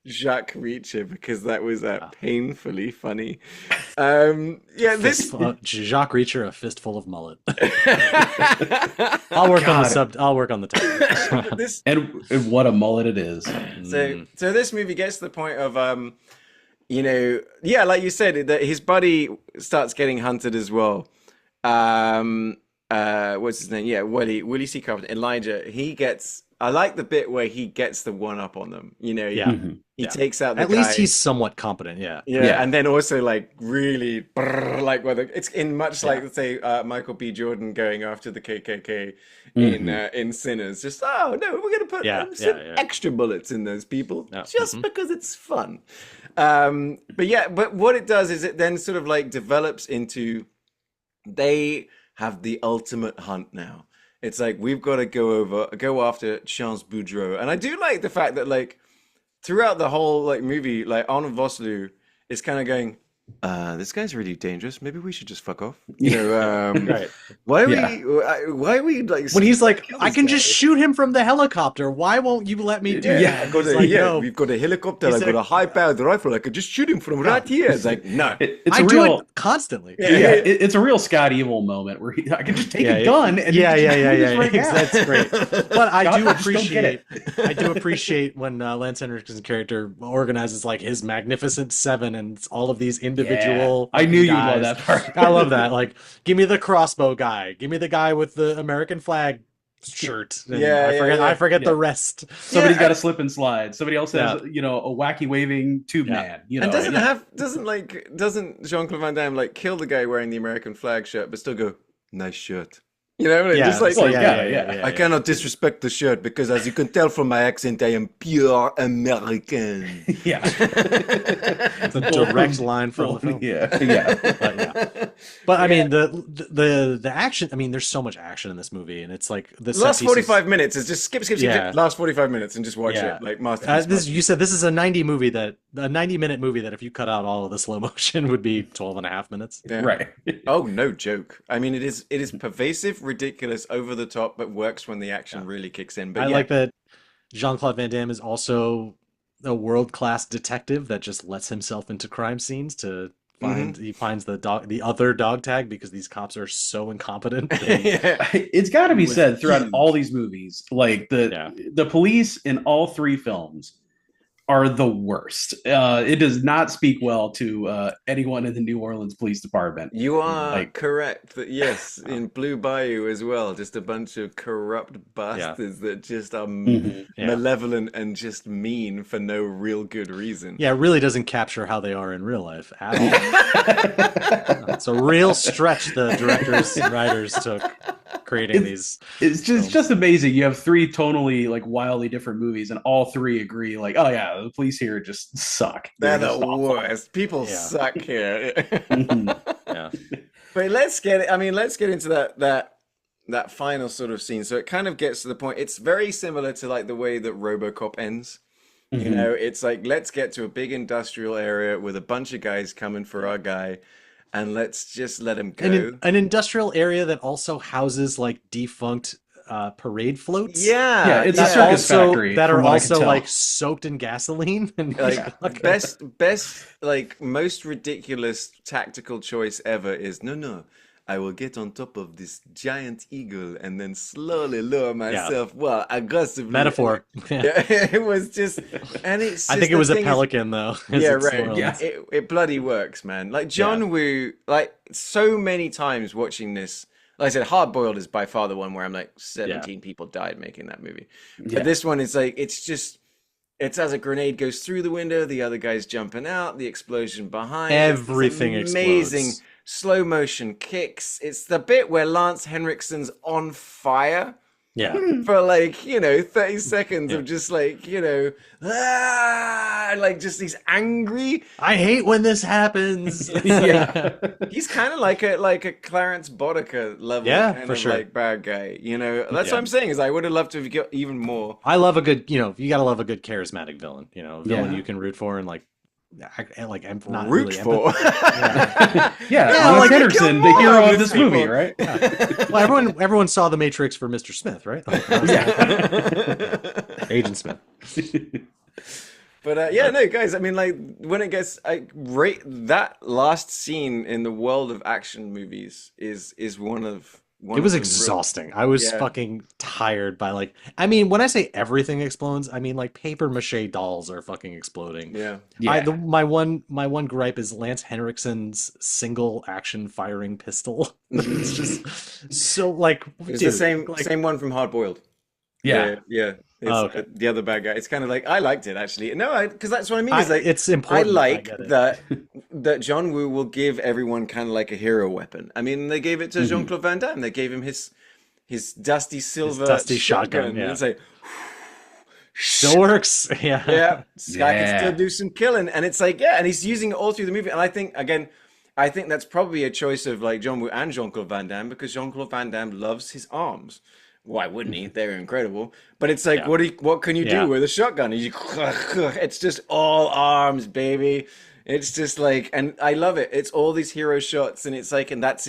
Jacques Reacher, because that was painfully funny. Jacques Reacher, a fistful of mullet. I'll work on the title. And what a mullet it is. So this movie gets to the point of like you said, that his buddy starts getting hunted as well. What's his name? Yeah, Willie C. Carpenter. Elijah. I like the bit where he gets the one up on them. He takes out the guy. At least he's somewhat competent. Yeah. And then also like really like whether it's in much like, let's say, Michael B. Jordan going after the KKK in Sinners. Just we're gonna put some extra bullets in those people just because it's fun. But what it does is it then sort of like develops into, they have the ultimate hunt now. It's like, we've got to go after Chance Boudreaux. And I do like the fact that, like, throughout the whole like movie, like, Arnold Vosloo is kind of going, this guy's really dangerous. Maybe we should just fuck off. Right. Why are Yeah. why are we like When he's like, kill I this can guy? just shoot him from the helicopter. Why won't you let me do Yeah, that? I got He's a, like, yeah, no. we've got a helicopter. He's I've got a- a high-powered rifle. I could just shoot him from right here. It's like, no. It's I a do real it constantly. it's a real Scott Evil moment where I can just take a gun and yeah, just yeah, shoot yeah, us yeah. right now. That's great. But I God, do I just don't get appreciate when Lance Henriksen's character organizes like his Magnificent Seven and it's all of these individual. I knew you would guys. love that part. I love that. Like, give me the crossbow guy. Give me the guy with the American flag shirt. And Yeah, I forget yeah. the rest. Somebody's Yeah, got a slip and slide. Somebody else has, Yeah. you know, a wacky waving tube Yeah. man. You know, And yeah. doesn't Jean-Claude Van Damme like kill the guy wearing the American flag shirt, but still go, nice shirt. You know, like, Yeah, just like well, yeah. I cannot disrespect the shirt because, as you can tell from my accent, I am pure American. yeah. It's a direct line from the film. Yeah. But, yeah. But I mean the action. I mean, there's so much action in this movie, and it's like the set Last pieces- 45 minutes is just skip. Yeah. Last 45 minutes and just watch Yeah. it. Like masterpiece. You said this is a 90-minute movie that if you cut out all of the slow motion would be 12 and a half minutes. Yeah. Right. Oh, no joke. I mean, it is pervasive, ridiculous, over the top, but works when the action really kicks in. But I yeah. like that Jean-Claude Van Damme is also a world-class detective that just lets himself into crime scenes to find he finds the other dog tag because these cops are so incompetent. Yeah. It's got to be Was said throughout huge. all these movies, like the police in all three films are the worst. It does not speak well to anyone in the New Orleans Police Department. You are Like- correct that yes, in Blue Bayou as well, just a bunch of corrupt bastards that just are Yeah. malevolent and just mean for no real good reason. Yeah, it really doesn't capture how they are in real life at all. It's a real stretch the directors and writers took creating these. It's just amazing. You have three tonally like wildly different movies, and all three agree like, oh yeah, the police here just suck. They're just the awful. worst. People Yeah. suck here. Yeah. But let's get into that final sort of scene. So it kind of gets to the point. It's very similar to like the way that RoboCop ends. You know, it's like, let's get to a big industrial area with a bunch of guys coming for our guy, and let's just let him go. An industrial area that also houses like defunct parade floats. Yeah, it's a That circus also factory, that from are what I can also tell. like soaked in gasoline and Like best like most ridiculous tactical choice ever is no, I will get on top of this giant eagle and then slowly lower myself. Well, aggressively. metaphor. Yeah, it was just, and it's. I just think it the was a thing is- pelican though. as Yeah, it right. swirls. Yeah. It bloody works, man. Like John Woo, like so many times watching this. Like I said, Hard Boiled is by far the one where I'm like 17 people died making that movie. Yeah. But this one is like it's as a grenade goes through the window, the other guy's jumping out, the explosion behind. It's this Everything amazing explodes. slow motion kicks. It's the bit where Lance Henriksen's on fire Yeah. for like 30 seconds of just like like just he's angry. I hate when this happens. Yeah. He's kind of like a Clarence Boddicker level kind for of sure. like bad guy. That's what I'm saying is I would have loved to have got even more. I love a good, you gotta love a good charismatic villain. A villain Yeah. you can root for and not Root really for. Yeah, like, Lance Henriksen, the come hero on, of this people. movie, right? Well, everyone saw The Matrix for Mr. Smith, right? Agent Smith. But no, guys. I mean, like when it gets, I rate that last scene in the world of action movies is one of. It was exhausting. I was Yeah. fucking tired by when I say everything explodes, I mean like paper mache dolls are fucking exploding. Yeah. My one gripe is Lance Henriksen's single action firing pistol. It's just so like It's dude, the same like, same one from Hard Boiled. Yeah. Yeah. It's, okay. The other bad guy. It's kind of like I liked it actually. No, because that's what I mean. Is like it's I important. like get it. that John Woo will give everyone kind of like a hero weapon. I mean, they gave it to Jean-Claude Van Damme. They gave him his dusty silver dusty shotgun, yeah. And it's like, Still works. Yeah. yeah, this guy can Yeah. still do some killing, and it's like, and he's using it all through the movie. And I think that's probably a choice of like John Woo and Jean-Claude Van Damme because Jean-Claude Van Damme loves his arms. why wouldn't he? They're incredible. But it's like, what can you do with a shotgun? It's just all arms, baby. It's just like, and I love it. It's all these hero shots, and it's like, and that's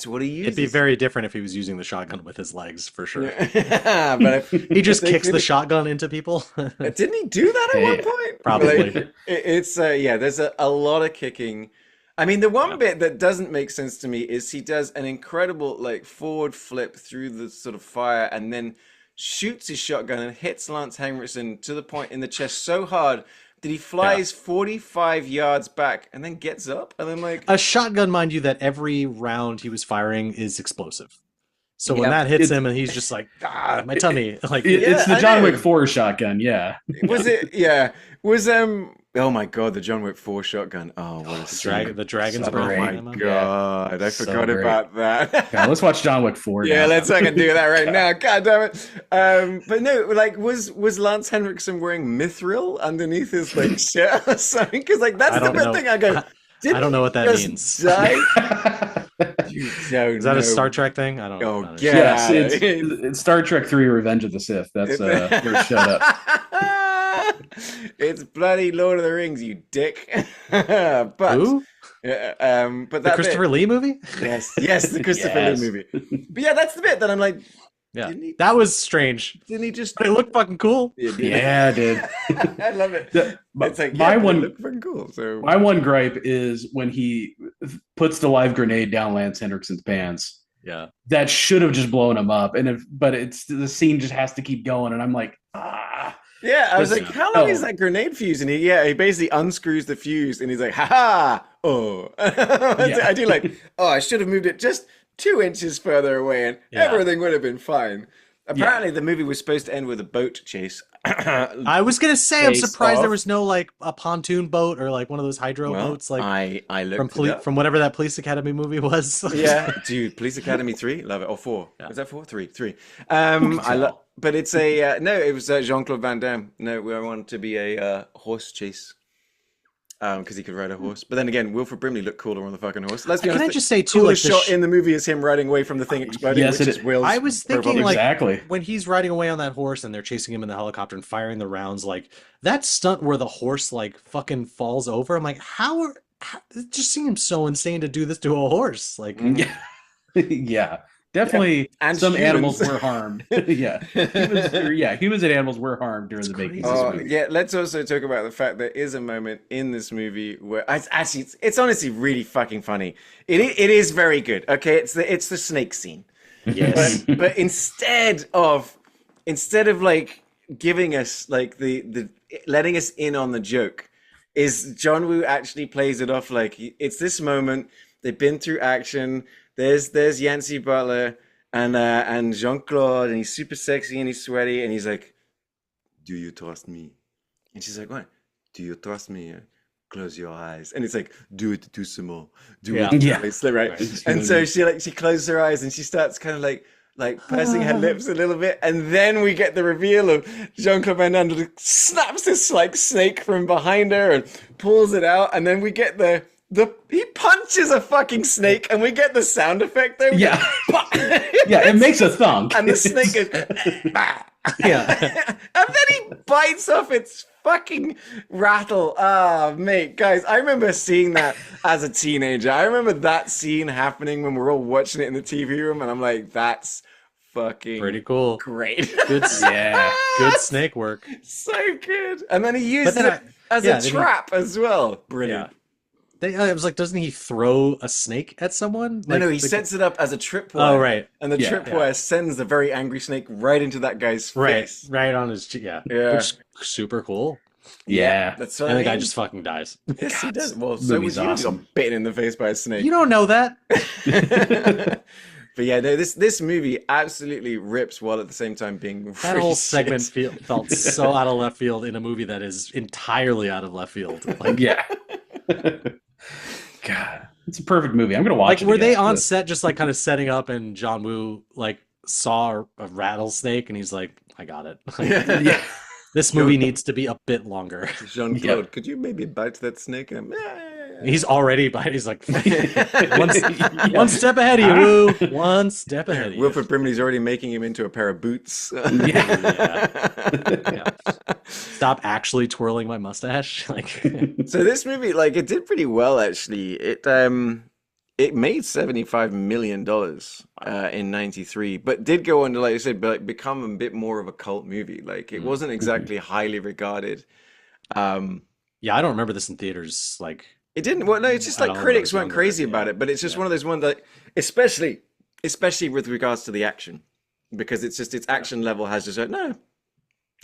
what he uses. It'd be very different if he was using the shotgun with his legs, for sure. But he just kicks the shotgun into people. Didn't he do that at one point? Probably. Like, it's there's a lot of kicking. I mean, the one bit that doesn't make sense to me is he does an incredible like forward flip through the sort of fire and then shoots his shotgun and hits Lance Henriksen to the point in the chest so hard that he flies 45 yards back and then gets up. And then like... A shotgun, mind you, that every round he was firing is explosive. So when that hits him and he's just like, my tummy. Like it's the John Wick 4 shotgun, Was it? Yeah. Was oh my god, the John Wick 4 shotgun. Oh, what a the dragon's breath. Oh my god, I forgot about that. Yeah, let's watch John Wick 4 now. Yeah, let's fucking do that right now. God damn it. But no, like was Lance Henriksen wearing mithril underneath his like shirt or something? Because like that's the best thing I go. I don't know what that means. You don't Is that a Star Trek thing? I don't know. Oh, yes, it's Star Trek 3 Revenge of the Sith. That's where it showed up. It's bloody Lord of the Rings, you dick. But who? But the Christopher Lee movie? Yes, the Christopher Lee movie. But yeah, that's the bit that I'm like, that was strange. Didn't he just? But it looked fucking cool. Yeah, it did. I love it. It's like my one looked fucking cool. So my one gripe is when he puts the live grenade down Lance Henriksen's pants. Yeah, that should have just blown him up. But it's the scene just has to keep going, and I'm like, Yeah, I was like, how long is that grenade fuse? And he basically unscrews the fuse, and he's like, ha ha, oh. I do like, I should have moved it just 2 inches further away, and everything would have been fine. Apparently, the movie was supposed to end with a boat chase. I was gonna say, I'm surprised there was no like a pontoon boat or like one of those hydro boats, like I looked from whatever that Police Academy movie was. Yeah, dude, Police Academy 3, love it, or 4. Was that 4? 3. But it's a it was Jean-Claude Van Damme. No, we wanted to be a horse chase. Because he could ride a horse. But then again, Wilford Brimley looked cooler on the fucking horse. Let's be honest. Can I just say too, coolest shot in the movie is him riding away from the thing exploding, which is Will's. I was thinking exactly when he's riding away on that horse and they're chasing him in the helicopter and firing the rounds, like that stunt where the horse like fucking falls over. I'm like, how it just seems so insane to do this to a horse. Like, yeah. Definitely, and some humans. animals were harmed. Humans and animals were harmed during the making of this movie. Yeah, let's also talk about the fact there is a moment in this movie where it's honestly really fucking funny. It is very good. Okay, it's the snake scene. Yes, but instead of like giving us like the letting us in on the joke, is John Woo actually plays it off like it's this moment. They've been through action. There's Yancy Butler and Jean-Claude, and he's super sexy and he's sweaty, and he's like, "Do you trust me?" And she's like, "What? Do you trust me? Close your eyes." And it's like, "Do it to some more. Do it." It's like, right. And so she closes her eyes and she starts kind of like pursing her lips a little bit, and then we get the reveal of Jean-Claude Van Damme snaps this like snake from behind her and pulls it out, and then we get he punches a fucking snake, and we get the sound effect there. Yeah, it makes a thunk, and the snake goes, and then he bites off its fucking rattle. Ah, mate, guys, I remember seeing that as a teenager. I remember that scene happening when we were all watching it in the TV room, and I'm like, that's fucking pretty cool, great, good, good snake work, so good. And then he used it as a trap as well. Brilliant. Yeah. I was like, doesn't he throw a snake at someone? No, he sets it up as a tripwire. Oh, right. And the tripwire sends the very angry snake right into that guy's face. Right on his cheek. Yeah. Which is super cool. Yeah. That's and the guy just fucking dies. Yes, he does. Well, so was awesome. He got bitten in the face by a snake. You don't know that. But yeah, no, this movie absolutely rips while at the same time being that whole segment felt so out of left field in a movie that is entirely out of left field. Like, God, it's a perfect movie. I'm gonna watch it. Were they on set just like kind of setting up, and John Woo like saw a rattlesnake and he's like, I got it. This movie needs to be a bit longer. Jean-Claude, could you maybe bite that snake? He's already behind. He's like one step ahead of you, Woo. One step ahead of you. Wilford Brimley's already making him into a pair of boots. Yeah. Stop actually twirling my mustache. Like, so this movie, like, it did pretty well actually. It made $75 million in '93, but did go on to, like I said, become a bit more of a cult movie. Like, it wasn't exactly highly regarded. Yeah, I don't remember this in theaters. Like, it didn't. Well, no, it's just like critics weren't crazy about it, but it's just one of those ones that, especially with regards to the action, because it's just its action level has just like, no,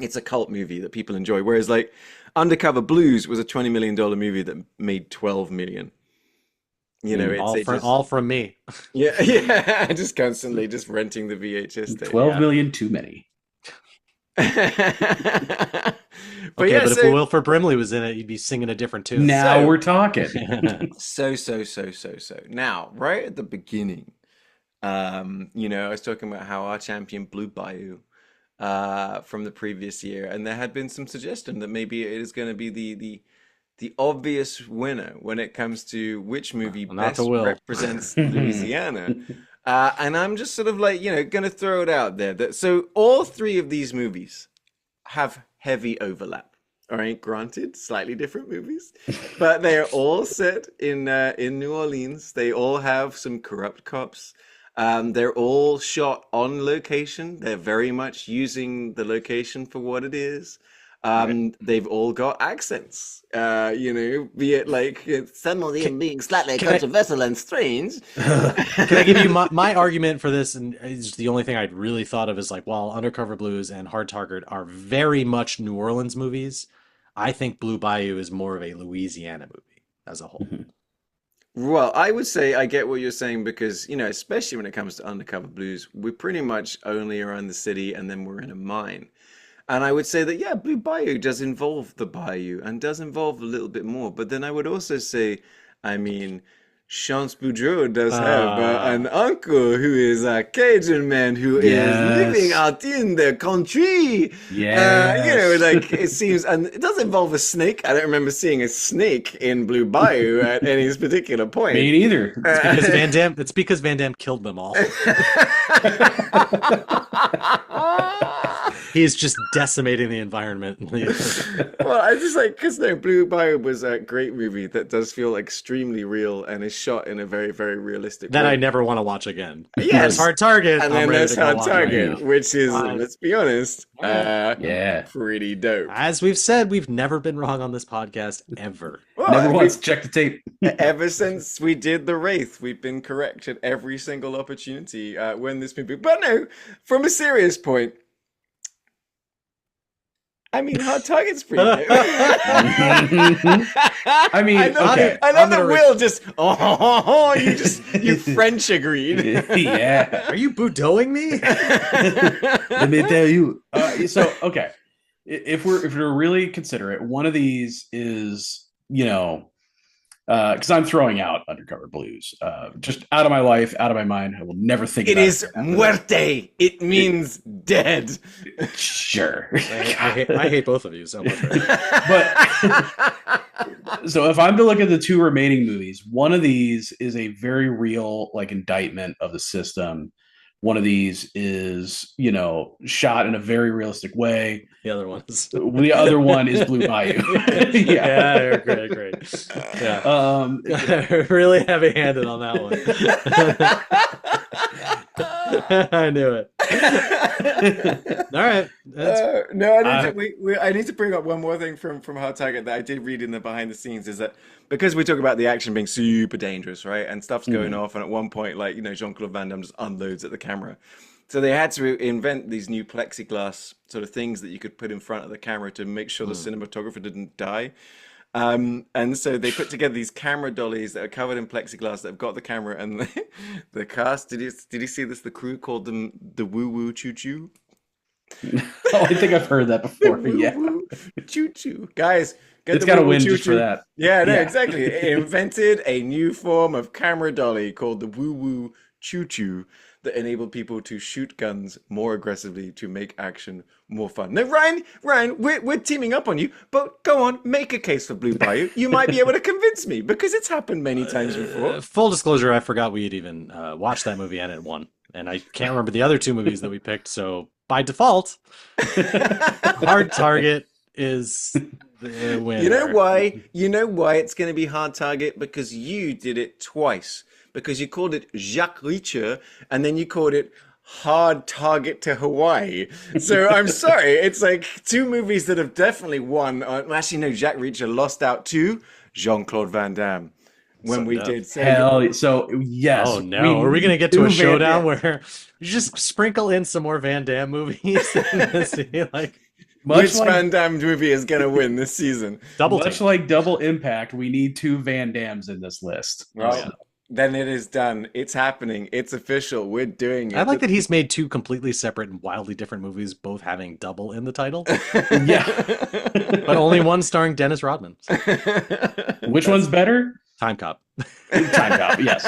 it's a cult movie that people enjoy. Whereas like Undercover Blues was a $20 million movie that made 12 million. You know, all from me. Yeah, just constantly just renting the VHS tape. 12 million too many. But if Wilford Brimley was in it, you'd be singing a different tune. Now we're talking. So. Now, right at the beginning, I was talking about how our champion Blue Bayou from the previous year, and there had been some suggestion that maybe it is going to be the obvious winner when it comes to which movie best represents Louisiana. And I'm just sort of like, going to throw it out there. So all three of these movies have heavy overlap. All right, granted, slightly different movies, but they are all set in New Orleans. They all have some corrupt cops. They're all shot on location. They're very much using the location for what it is. They've all got accents, be it like some of them being slightly controversial and strange. Can I give you my argument for this? And it's the only thing I'd really thought of is like, while Undercover Blues and Hard Target are very much New Orleans movies, I think Blue Bayou is more of a Louisiana movie as a whole. Well, I would say I get what you're saying because, especially when it comes to Undercover Blues, we pretty much only are in the city and then we're in a mine. And I would say that, yeah, Blue Bayou does involve the bayou and does involve a little bit more. But then I would also say, Chance Boudreau does have an uncle who is a Cajun man who is living out in the country. It seems, and it does involve a snake. I don't remember seeing a snake in Blue Bayou at any particular point. Me neither. It's because Van Damme killed them all. He's just decimating the environment. Well, I just because Blue Bayou was a great movie that does feel extremely real and is shot in a very, very realistic way. That I never want to watch again. Yes. There's Hard Target. And then there's Hard Target, which is, let's be honest, pretty dope. As we've said, we've never been wrong on this podcast, ever. Well, never once checked the tape. Ever since we did The Wraith, we've been correct at every single opportunity when this movie. But no, from a serious point, Hard Target's pretty good. I love that Will just, you French agreed. Yeah. Are you Boudouing me? Let me tell you. If we're really considerate, one of these is, because I'm throwing out Undercover Blues, just out of my life, out of my mind. I will never think about it. It is muerte. It means dead. Sure. I hate both of you so much. But so if I'm to look at the two remaining movies, one of these is a very real indictment of the system. One of these is, shot in a very realistic way. The other one is Blue Bayou. Yeah, great. Yeah. Really heavy-handed on that one. I knew it. All right. I need to bring up one more thing from Hard Target that I did read in the behind the scenes, is that because we talk about the action being super dangerous, right? And stuff's going off, and at one point, Jean-Claude Van Damme just unloads at the camera. So they had to invent these new plexiglass sort of things that you could put in front of the camera to make sure the cinematographer didn't die. And so they put together these camera dollies that are covered in plexiglass that have got the camera, and the cast, did you see this? The crew called them the Woo Woo Choo Choo. I think I've heard that before. Choo Choo. Guys, it's got a win just for that. Yeah, exactly. It invented a new form of camera dolly called the Woo Woo Choo Choo that enabled people to shoot guns more aggressively to make action more fun. Now, Ryan, we're teaming up on you, but go on, make a case for Blue Bayou. You might be able to convince me because it's happened many times before. Full disclosure, I forgot we had even watched that movie and it won. And I can't remember the other two movies that we picked, so by default, Hard Target is the winner. You know why? You know why it's going to be Hard Target? Because you did it twice. Because you called it Jacques Reacher, and then you called it Hard Target to Hawaii. So I'm sorry, it's like two movies that have definitely won. Actually, no, Jacques Reacher lost out to Jean-Claude Van Damme. When we did so yes. Oh no, are we gonna get to a showdown where you just sprinkle in some more Van Damme movies? Like, which Van Damme movie is gonna win this season? Much like Double Impact, we need two Van Dammes in this list. Right. Then it is done. It's happening. It's official. We're doing it. I like that he's made two completely separate and wildly different movies, both having double in the title. Yeah. But only one starring Dennis Rodman. Which one's better? Time Cop. Time Cop, yes.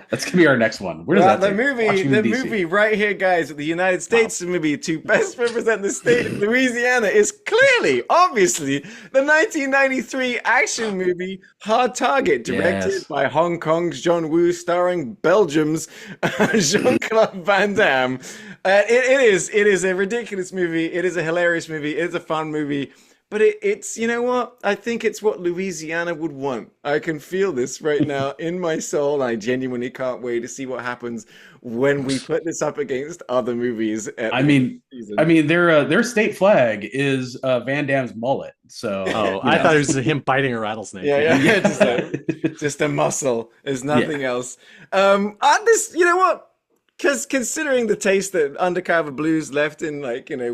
That's gonna be our next one. Where does that the movie right here, guys, the United States movie to best represent the state of Louisiana is clearly, obviously, the 1993 action movie Hard Target, directed by Hong Kong's John Woo, starring Belgium's Jean-Claude Van Damme. It is a ridiculous movie. It is a hilarious movie. It is a fun movie. But it's, you know what? I think it's what Louisiana would want. I can feel this right now in my soul. I genuinely can't wait to see what happens when we put this up against other movies. I mean, their state flag is Van Damme's mullet. So, I thought it was him biting a rattlesnake. Yeah. Just a muscle. There's nothing else. You know what? Because considering the taste that Undercover Blues left in,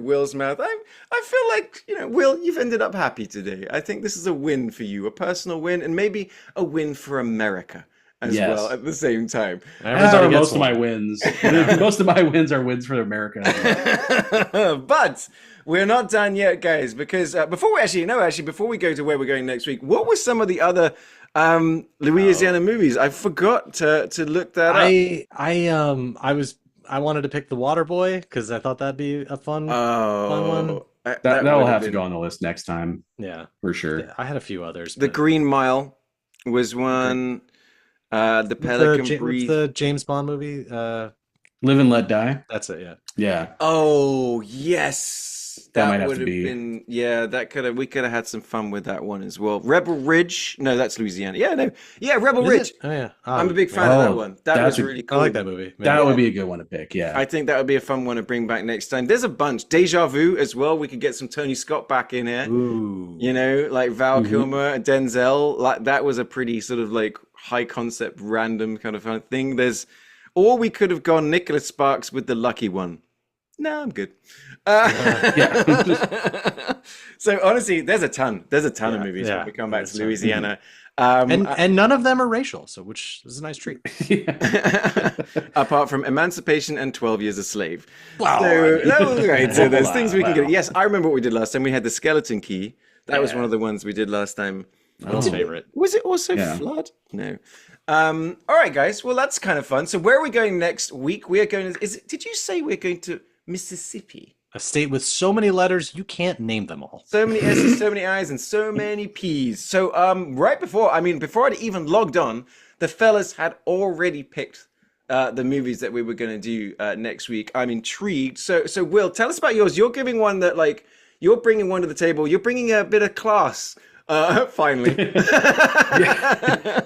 Will's mouth, I feel like, Will, you've ended up happy today. I think this is a win for you, a personal win, and maybe a win for America as well at the same time. As are most of my wins. Most of my wins are wins for America. But we're not done yet, guys, because before we go to where we're going next week, what were some of the other Louisiana movies? I forgot to look that up. I wanted to pick The Waterboy because I thought that'd be a fun one. That will have to go on the list next time. Yeah, for sure. Yeah, I had a few others. The Green Mile was one. The Pelican Brief. The James Bond movie. Live and Let Die. That's it. Yeah. Yeah. Oh yes. That might have would to be. Been, we could have had some fun with that one as well. Rebel Ridge, no, that's Louisiana. Rebel Ridge. Oh yeah, I'm a big fan of that one. That was really cool. I like that movie. That would be a good one to pick. Yeah, I think that would be a fun one to bring back next time. There's a bunch. Deja Vu as well. We could get some Tony Scott back in here. Ooh. Like Val Kilmer, Denzel. Like that was a pretty sort of like high concept, random kind of fun thing. Or we could have gone Nicholas Sparks with The Lucky One. No, I'm good. So honestly, there's a ton of movies when we come back to Louisiana. And none of them are racial, which is a nice treat. Apart from Emancipation and 12 Years a Slave. Wow. So there's things we can get. Yes, I remember what we did last time. We had The Skeleton Key. That was one of the ones we did last time. That's favorite. Was it also Flood? No. All right, guys. Well, that's kind of fun. So where are we going next week? We are going to... Did you say we're going to Mississippi? A state with so many letters, you can't name them all. So many S's, so many I's, and so many P's. So before I'd even logged on, the fellas had already picked the movies that we were going to do next week. I'm intrigued. So Will, tell us about yours. You're giving one that, like, you're bringing one to the table. You're bringing a bit of class. Finally.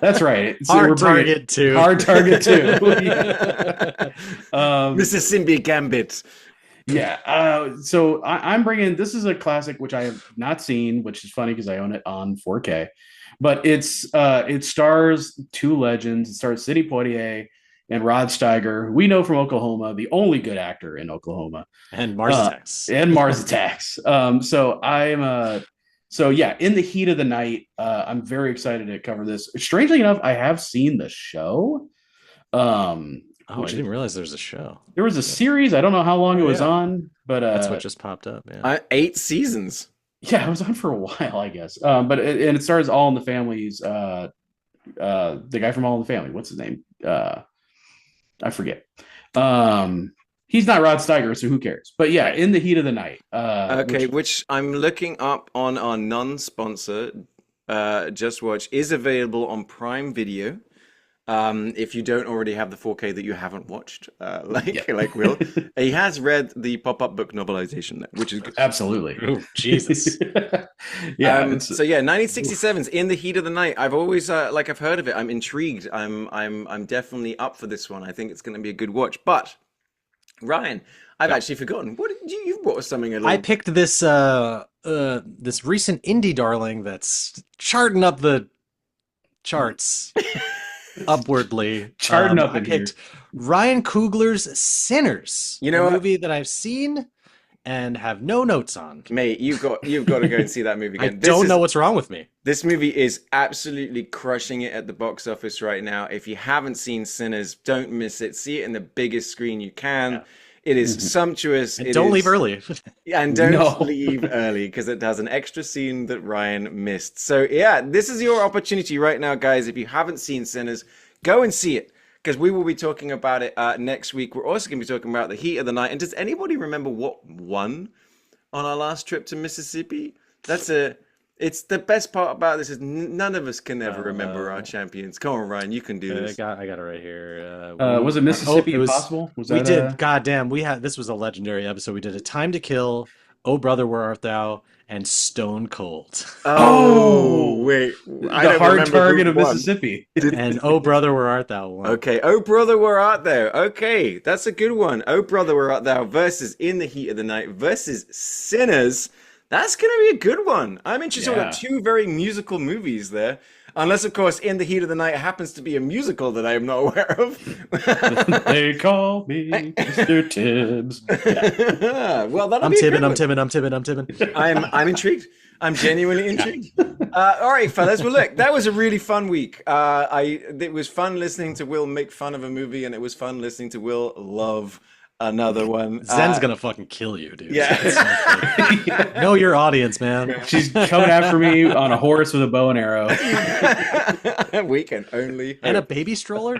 That's right. So Hard Target 2. Hard Target 2. Mississippi Gambit. Yeah. So I'm bringing, this is a classic which I have not seen, which is funny because I own it on 4K. But it stars two legends. It stars Sidney Poitier and Rod Steiger, who we know from Oklahoma, the only good actor in Oklahoma. And Mars Attacks. So in the heat of the night, I'm very excited to cover this. Strangely enough, I have seen the show. I didn't realize there was a show. There was a series. I don't know how long it was on, but that's what just popped up. Yeah, 8 seasons. Yeah, it was on for a while, I guess. But it stars All in the Family's the guy from All in the Family. What's his name? I forget. He's not Rod Steiger, so who cares? But yeah, In the Heat of the Night. Which I'm looking up on our non-sponsor, Just Watch, is available on Prime Video. If you don't already have the 4K that you haven't watched, like Will, he has read the pop-up book novelization, which is good. Absolutely. Oh, Jesus. Yeah. So yeah, 1967's In the Heat of the Night. I've always I've heard of it. I'm intrigued. I'm definitely up for this one. I think it's going to be a good watch. But Ryan, I've actually forgotten. What did you brought us something a little... I picked this this recent indie darling that's charting up the charts upwardly. Charting up. I picked Ryan Coogler's Sinners. You know, a movie that I've seen and have no notes on. Mate, you've got to go and see that movie again. I don't know what's wrong with me. This movie is absolutely crushing it at the box office right now. If you haven't seen Sinners, don't miss it. See it in the biggest screen you can. Yeah. It is sumptuous. And don't leave early. And don't leave early, because it has an extra scene that Ryan missed. So yeah, this is your opportunity right now, guys. If you haven't seen Sinners, go and see it, because we will be talking about it next week. We're also going to be talking about The Heat of the Night. And does anybody remember what won on our last trip to Mississippi? It's the best part about this is none of us can ever remember our champions. Come on, Ryan, you can do this. I got it right here. Was it Mississippi Impossible? We did. Goddamn, this was a legendary episode. We did A Time to Kill, Oh Brother, Where Art Thou, and Stone Cold. Oh wait, the hard target of Mississippi. And Oh Brother, Where Art Thou won. Okay, Oh Brother, Where Art Thou? Okay, that's a good one. Oh Brother, Where Art Thou versus In the Heat of the Night versus Sinners. That's going to be a good one. I'm interested in two very musical movies there. Unless, of course, In the Heat of the Night happens to be a musical that I am not aware of. They call me Mr. Tibbs. Yeah. Well, that'll I'm be Tibbin', I'm Tibbin'. I'm intrigued. I'm genuinely intrigued. All right, fellas. Well, look, that was a really fun week. It was fun listening to Will make fun of a movie, and it was fun listening to Will love another one. Zen's gonna fucking kill you, dude. Yeah. Know your audience, man. She's coming after me on a horse with a bow and arrow. We can only hope. And a baby stroller.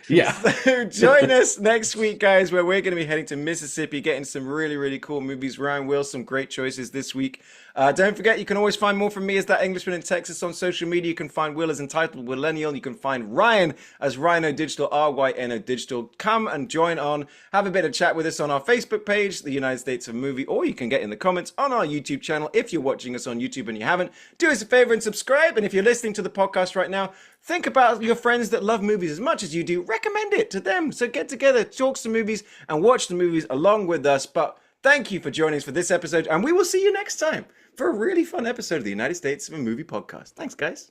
Yeah. So join us next week, guys, where we're going to be heading to Mississippi, getting some really, really cool movies. Ryan, Will, some great choices this week. Don't forget, you can always find more from me as That Englishman in Texas on social media. You can find Will as Entitled Millennial. You can find Ryan as Rhino Digital, RYNO Digital. Come and join on. Have a bit of chat with us on our Facebook page, The United States of Movie, or you can get in the comments on our YouTube channel. If you're watching us on YouTube and you haven't, do us a favor and subscribe. And if you're listening to the podcast right now, think about your friends that love movies as much as you do. Recommend it to them. So get together, talk some movies, and watch the movies along with us. But thank you for joining us for this episode, and we will see you next time for a really fun episode of the United States of a Movie podcast. Thanks, guys.